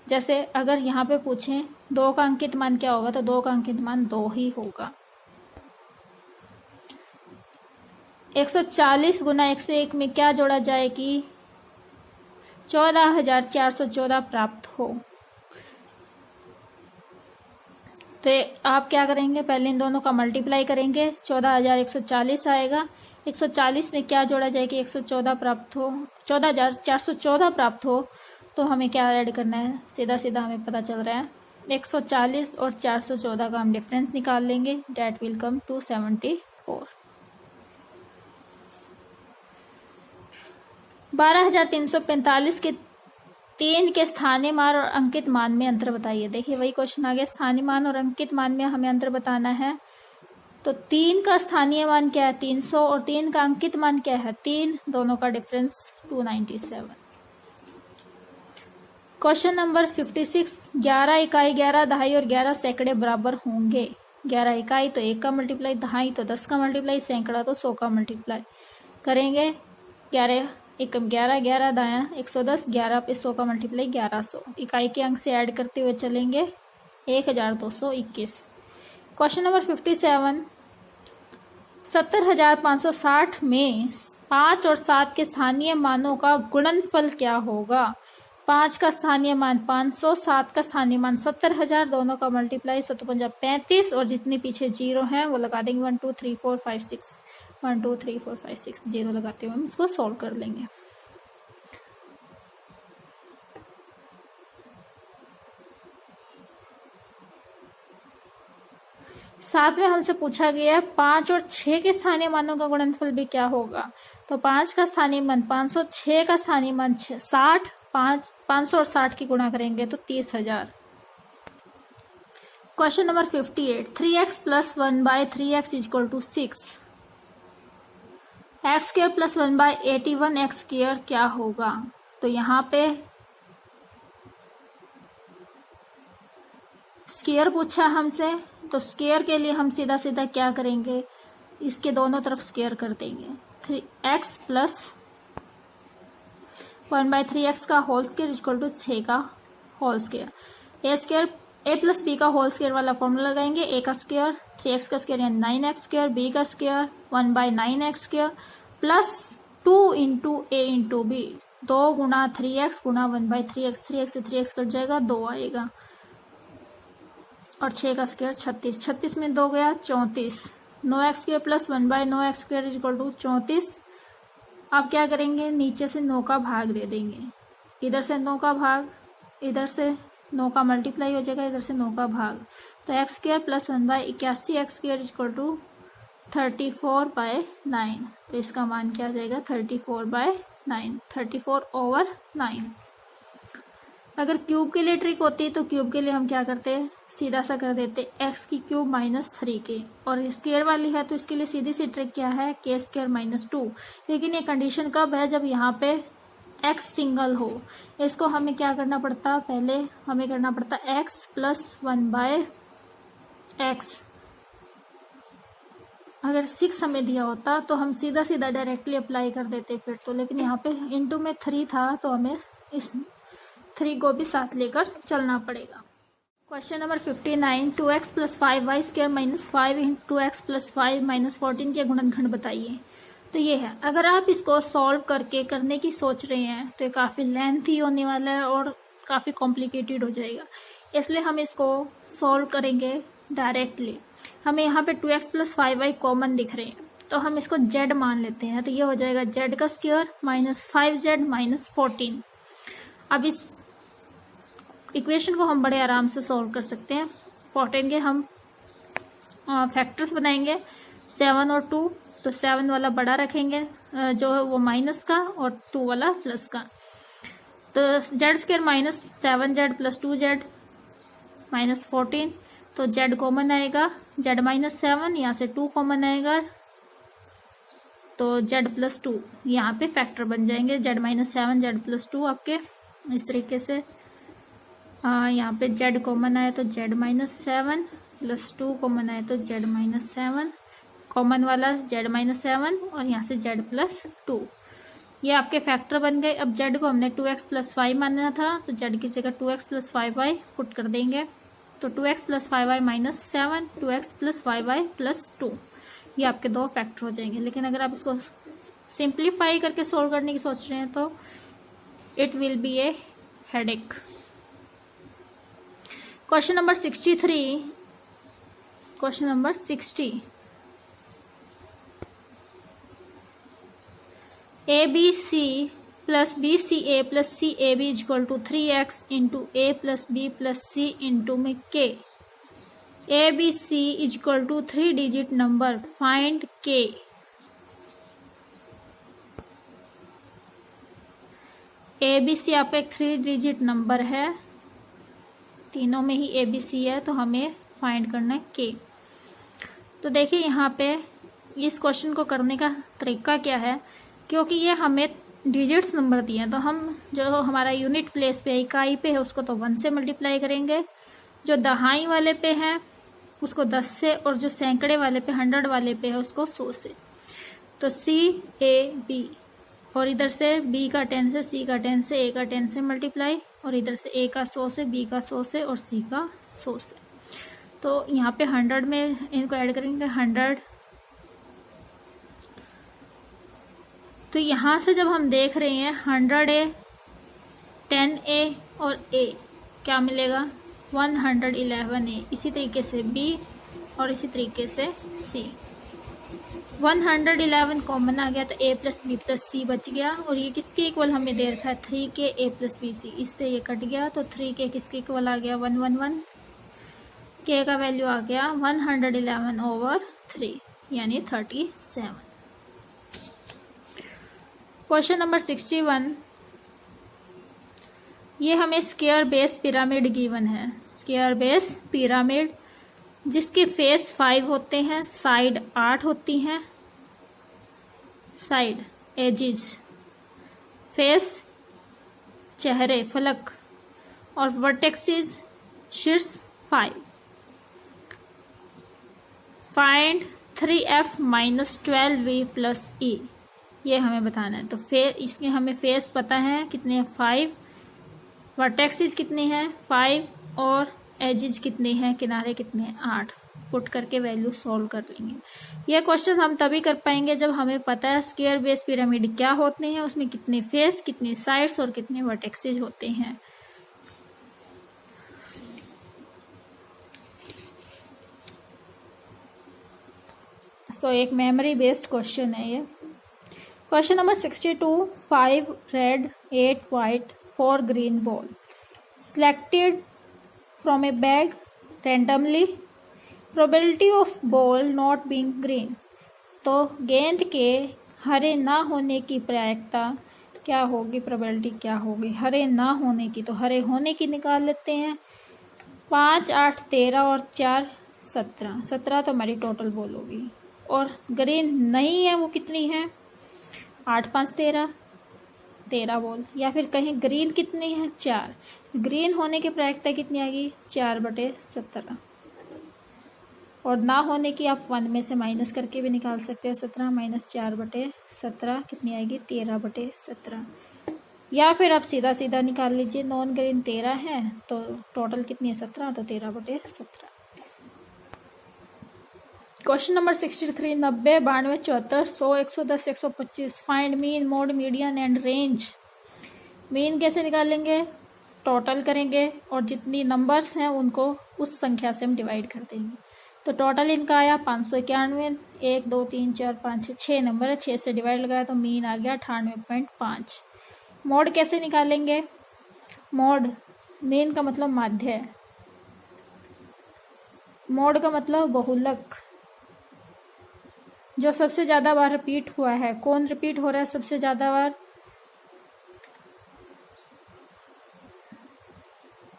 S1: जैसे अगर यहाँ पे पूछें 2 का अंकित मान क्या होगा, तो 2 का अंकित मान 2 ही होगा। 140 गुना 101 में क्या जोड़ा जाए कि 14,414 प्राप्त हो। तो आप क्या करेंगे, पहले इन दोनों का मल्टीप्लाई करेंगे, 14,140 आएगा। 140 में क्या जोड़ा जाए कि 114 प्राप्त हो, 14,414 प्राप्त हो। तो हमें क्या ऐड करना है, सीधा सीधा हमें पता चल रहा है 140 और 414 का हम डिफरेंस निकाल लेंगे, डेट विल कम टू 74। 12,345 के 3 के स्थानीय मान और अंकित मान में अंतर बताइए। देखिए वही क्वेश्चन आ गया, स्थानीय मान और अंकित मान में हमें अंतर बताना है। तो 3 का स्थानीय मान क्या है 300 और 3 का अंकित मान क्या है 3, दोनों का डिफरेंस 297। क्वेश्चन नंबर 56, 11 इकाई 11 दहाई और 11 सैकड़े बराबर होंगे। 11 इकाई तो 1 का मल्टीप्लाई, दहाई तो 10 का मल्टीप्लाई, सैकड़ा तो 100 का मल्टीप्लाई करेंगे। 11 एकम 11, 11 दाया 110, 11 पे 100 का मल्टीप्लाई 1100। इकाई के अंक से ऐड करते हुए चलेंगे 1221। क्वेश्चन नंबर 57, 70,560 में 5 और 7 के स्थानीय मानों का गुणनफल क्या होगा। 5 का स्थानीय मान 500, 7 का स्थानीय मान 70,000, दोनों का मल्टीप्लाई 7 35 और जितने पीछे जीरो हैं वो लगा देंगे 1 2 3 4 5 6, 1 2 3 4 5 6 जीरो लगाते हुए हम इसको सॉल्व कर लेंगे। सातवें हमसे पूछा गया है 5 और 6 के स्थानीय मानों का गुणनफल भी क्या होगा। तो 5 का स्थानीय मान 500, 6 का स्थानीय मान 60, 500 और 60 की गुणा करेंगे तो 30,000। Question number 58, 3x plus 1/3x equal to 6, x square plus 1/81 x square क्या होगा। तो यहाँ पे स्क्वायर पूछा हमसे, तो स्क्वायर के लिए हम सीधा सीधा क्या करेंगे, इसके दोनों तरफ स्क्वायर कर देंगे। 3x प्लस 1/3x का होल स्क्वायर इक्वल टू 6 का whole square. A square a plus b का होल स्क्वायर वाला फॉर्मूला लगाएंगे। a का स्क्वायर 3x का स्क्वायर यानी 9x स्क्वायर, b का square 1/9x square plus 2 into a into b, 2 गुना 3x गुना 1/3x, 3x से 3x कट जाएगा 2 आएगा और 6 का स्क्वायर 36, 36 में 2 गया 34, 9x square plus 1/9x square equal to 34। आप क्या करेंगे, नीचे से 9 का भाग दे देंगे, इधर से 9 का भाग, इधर से 9 का मल्टीप्लाई हो जाएगा, इधर से 9 का भाग, तो x square plus 1/81 x square equal to 34/9। तो इसका मान क्या आ जाएगा 34/9, 34/9। अगर क्यूब के लिए ट्रिक होती है तो क्यूब के लिए हम क्या करते हैं, सीधा सा कर देते एक्स की क्यूब माइनस 3k, और स्क्वायर वाली है तो इसके लिए सीधी सी ट्रिक क्या है k स्क्वायर माइनस 2। लेकिन ये कंडीशन कब है, जब यहाँ पे x सिंगल हो। इसको हमें क्या करना पड़ता, पहले हमें करना पड़ता x प्लस 1/x। अगर 6 हमें दिया होता तो हम सीधा सीधा डायरेक्टली अप्लाई कर देते फिर तो, लेकिन यहाँ पे इंटू में 3 था तो हमें इस 3 को भी साथ लेकर चलना पड़ेगा। Question number 59, 2x plus 5y square minus 5 into 2x plus 5 minus 14 के गुणनखंड बताइए। तो ये है, अगर आप इसको सॉल्व करके करने की सोच रहे हैं तो ये काफ़ी लेंथी होने वाला है और काफ़ी कॉम्प्लिकेटेड हो जाएगा, इसलिए हम इसको सॉल्व करेंगे डायरेक्टली। हमें यहाँ पे 2x प्लस 5y कॉमन दिख रहे हैं तो हम इसको z मान लेते हैं, तो ये हो जाएगा z का स्क्वायर माइनस 5z माइनस 14। अब इस इक्वेशन को हम बड़े आराम से सॉल्व कर सकते हैं। फोटेंगे हम फैक्टर्स बनाएंगे 7 और 2, तो 7 वाला बड़ा रखेंगे जो है वो माइनस का और 2 वाला प्लस का। तो Z square minus 7z plus 2z minus 14, तो z कॉमन आएगा, z माइनस 7 यहाँ से 2 कॉमन आएगा तो z प्लस 2 यहाँ पे फैक्टर बन जाएंगे, z माइनस 7 z प्लस 2 आपके इस तरीके से। यहाँ पे z कॉमन आया तो z माइनस 7 प्लस 2 कॉमन आया तो z माइनस 7 कॉमन वाला z-7 और यहाँ से z+2, ये आपके फैक्टर बन गए। अब z को हमने 2x + 5 मानना था, तो z की जगह 2x + 5y पुट कर देंगे, तो 2x + 5y - 7, 2x + 5y + 2, ये आपके दो फैक्टर हो जाएंगे। लेकिन अगर आप इसको सिंप्लीफाई करके सोल्व करने की सोच रहे हैं तो it will be A headache. Question number 63, question number 60, ABC + BCA + CAB = 3x × A + B + C × K। ABC = 3 digit number, find K। ABC आपका एक 3 डिजिट नंबर है, तीनों में ही ABC है, तो हमें फाइंड करना है K। तो देखिए यहाँ पे इस क्वेश्चन को करने का तरीका क्या है, क्योंकि ये हमें डिजिट्स नंबर दिए हैं, तो हम जो हमारा यूनिट प्लेस पे इकाई पे है उसको तो 1 से मल्टीप्लाई करेंगे, जो दहाई वाले पे है उसको 10 से, और जो सैकड़े वाले पे 100 वाले पे है उसको 100 से। तो CAB, और इधर से B का 10 से, C का 10 से, A का 10 से मल्टीप्लाई, और इधर से A का 100 से, B का 100 से और C का 100 से। तो यहाँ पे 100 में इनको ऐड करेंगे 100। तो यहाँ से जब हम देख रहे हैं 100A, 10A और A, क्या मिलेगा 111A। इसी तरीके से B और इसी तरीके से C। 111 कॉमन आ गया तो A + B + C बच गया, और ये किसके इक्वल हमें दे रखा है 3K A + BC, इससे ये कट गया तो 3K किसके इक्वल आ गया 111। K का वैल्यू आ गया 111/3 यानी 37। क्वेश्चन नंबर 61, ये हमें स्क्वायर बेस पिरामिड गिवन है। स्क्वायर बेस पिरामिड जिसके फेस 5 होते हैं, साइड 8 होती हैं, साइड एजिज, फेस चेहरे फलक, और वर्टेक्सिस शीर्ष 5। फाइंड 3F - 12V + E, ये हमें बताना है। तो इसमें हमें फेस पता है कितने हैं 5, वर्टेक्सिस कितने हैं 5, और एजिज कितने हैं, किनारे कितने हैं 8, पुट करके वैल्यू सॉल्व कर लेंगे। यह क्वेश्चन हम तभी कर पाएंगे जब हमें पता है स्क्वायर बेस पिरामिड क्या होते हैं, उसमें कितने फेस, कितने साइड्स और कितने वर्टेक्सिस होते हैं। एक मेमोरी बेस्ड क्वेश्चन है ये। Question number 62, 5 red, 8 white, 4 green ball selected from a bag randomly, probability of ball not being green। तो गेंद के हरे ना होने की प्रायिकता क्या होगी, प्रोबेबिलिटी क्या होगी हरे ना होने की। तो हरे होने की निकाल लेते हैं। 5, 8, 13 और 4 17, 17 तो हमारी टोटल बॉल होगी, और ग्रीन नहीं है वो कितनी है 8, 5, 13, 13 बॉल। या फिर कहीं ग्रीन कितनी है 4, ग्रीन होने की प्रायिकता कितनी आएगी 4/17, और ना होने की आप 1 में से माइनस करके भी निकाल सकते हैं। 17 - 4/17 कितनी आएगी 13/17। या फिर आप सीधा सीधा निकाल लीजिए, नॉन ग्रीन 13 है तो टोटल कितनी है 17, तो 13/17। Question number 63, 90, 92, 74, 100, 110, 125 find mean, mode, median and range. Mean कैसे निकालेंगे, टोटल करेंगे और जितनी नंबर्स हैं उनको उस संख्या से हम डिवाइड कर देंगे। तो टोटल इनका आया 591, 1, 2, 3, 4, 5, 6 नंबर है, 6 से डिवाइड लगाया तो मीन आ गया 98.5। मोड कैसे निकालेंगे, मोड मीन का मतलब माध्य है, मोड का मतलब बहुलक, जो सबसे ज्यादा बार रिपीट हुआ है। कौन रिपीट हो रहा है सबसे ज्यादा बार,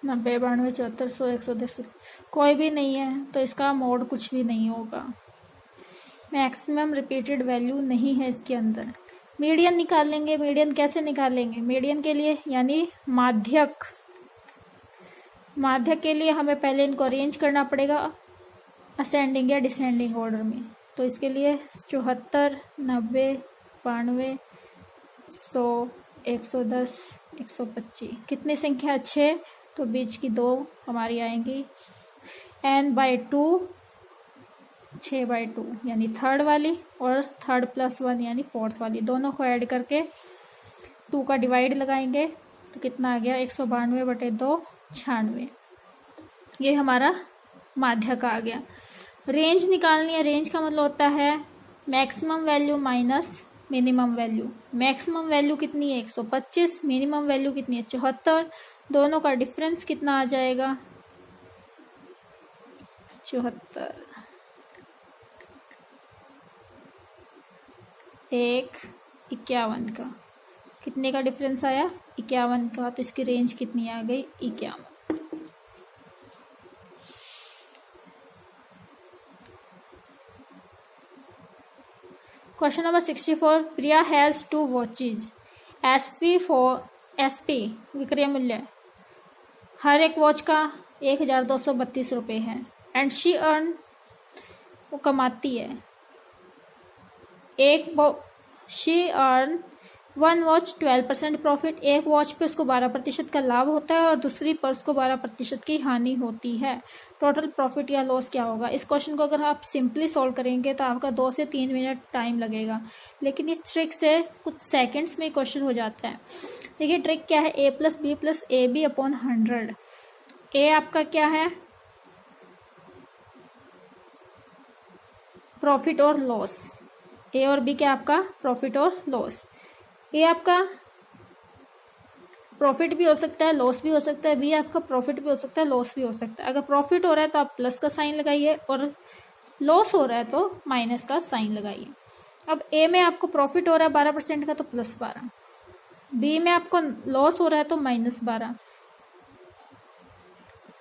S1: 90, 92, 74, 100, 110 कोई भी नहीं है, तो इसका मोड कुछ भी नहीं होगा। मैक्सिमम रिपीटेड वैल्यू नहीं है इसके अंदर। मीडियन निकालेंगे, मीडियन कैसे निकालेंगे, मीडियन के लिए यानी माध्यक, माध्यक के लिए हमें पहले इनको अरेंज करना पड़ेगा असेंडिंग या डिसेंडिंग ऑर्डर में। तो इसके लिए 74, 90, 92, 100, 110, 125। कितनी संख्या? 6, तो बीच की 2 हमारी आएंगी n/2, 6/2 यानी थर्ड वाली, और थर्ड प्लस 1 यानी फोर्थ वाली, दोनों को ऐड करके 2 का डिवाइड लगाएंगे तो कितना आ गया? 192/2, 96। ये हमारा माध्य का आ गया। रेंज निकालनी है। रेंज का मतलब होता है maximum value minus minimum value. Maximum value कितनी है? 125। मिनिमम वैल्यू कितनी है? 74। दोनों का डिफरेंस कितना आ जाएगा? 74। 51 का। कितने का डिफरेंस आया? 51 का। तो इसकी रेंज कितनी आ गई? 51। Question number 64। Priya has 2 watches. SP विक्रय मूल्य हर एक वॉच का 1232 रुपये है। एंड शी अर्न, वो कमाती है, शी अर्न 1 वॉच 12% प्रॉफिट। एक वॉच पे उसको 12% का लाभ होता है और दूसरी पर उसको 12% की हानि होती है। टोटल प्रॉफिट या लॉस क्या होगा? इस क्वेश्चन को अगर आप सिंपली सॉल्व करेंगे तो आपका 2 से 3 मिनट टाइम लगेगा, लेकिन इस ट्रिक से कुछ सेकंड्स में क्वेश्चन हो जाता है। देखिए ट्रिक क्या है? a+b+ab/100। ए आपका क्या है? प्रॉफिट और लॉस। ए और बी क्या आपका? प्रॉफिट और लॉस। ए आपका प्रॉफिट भी हो सकता है, लॉस भी हो सकता है। बी आपका प्रॉफिट भी हो सकता है, लॉस भी हो सकता है। अगर प्रॉफिट हो रहा है तो आप प्लस का साइन लगाइए, और लॉस हो रहा है तो माइनस का साइन लगाइए। अब ए में आपको प्रॉफिट हो रहा है 12% का, तो +12। बी में आपको लॉस हो रहा है तो -12।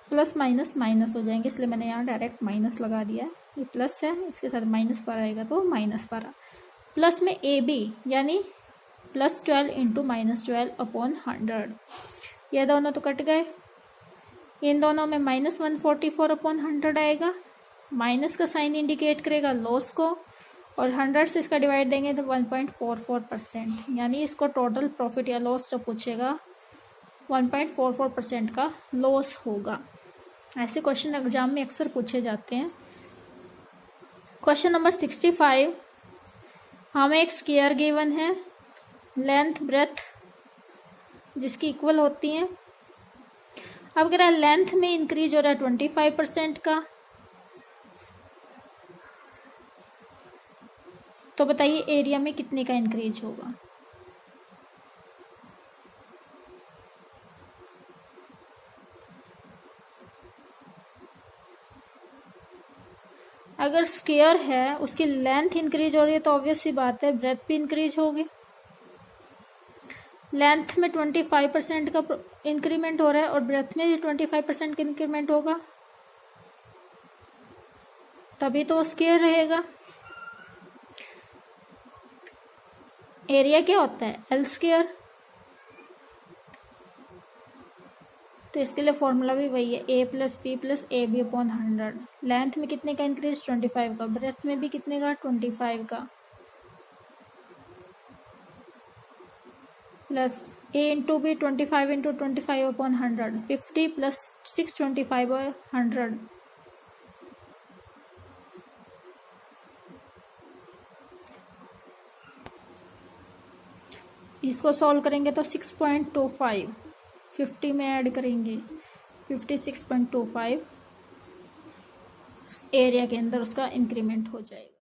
S1: प्लस माइनस माइनस हो जाएंगे, इसलिए मैंने यहाँ डायरेक्ट माइनस लगा दिया है। ये प्लस है, इसके साथ -12 आएगा तो -12। प्लस में ए बी यानी +12 × -12/100। ये दोनों तो कट गए। इन दोनों में -144/100 आएगा। माइनस का साइन इंडिकेट करेगा लॉस को, और 100 से इसका डिवाइड देंगे तो 1.44%, यानी इसको टोटल प्रॉफिट या लॉस जो पूछेगा 1.44% का लॉस होगा। ऐसे क्वेश्चन एग्जाम में अक्सर पूछे जाते हैं। Question number 65। हमें एक स्क्वायर गिवन है, लेंथ ब्रेथ जिसकी इक्वल होती हैं। अब कह रहा है लेंथ में इंक्रीज हो रहा है 25% का, तो बताइए एरिया में कितने का इंक्रीज होगा? अगर स्क्वायर है, उसकी लेंथ इंक्रीज हो रही है तो ऑब्वियस सी बात है ब्रेथ भी इंक्रीज होगी। लेंथ में 25% का इंक्रीमेंट हो रहा है और ब्रेथ में भी 25% का इंक्रीमेंट होगा, तभी तो स्क्वायर रहेगा। एरिया क्या होता है? L²। तो इसके लिए फॉर्मूला भी वही है, a+b+ab/100। लेंथ में कितने का इंक्रीज? 25 का। ब्रेथ में भी कितने का? 25 का। Plus a × b 25 × 25/100, 50 + 625/100। इसको सॉल्व करेंगे तो 6.25 50 में ऐड करेंगे 56.25 एरिया के अंदर उसका इंक्रीमेंट हो जाएगा।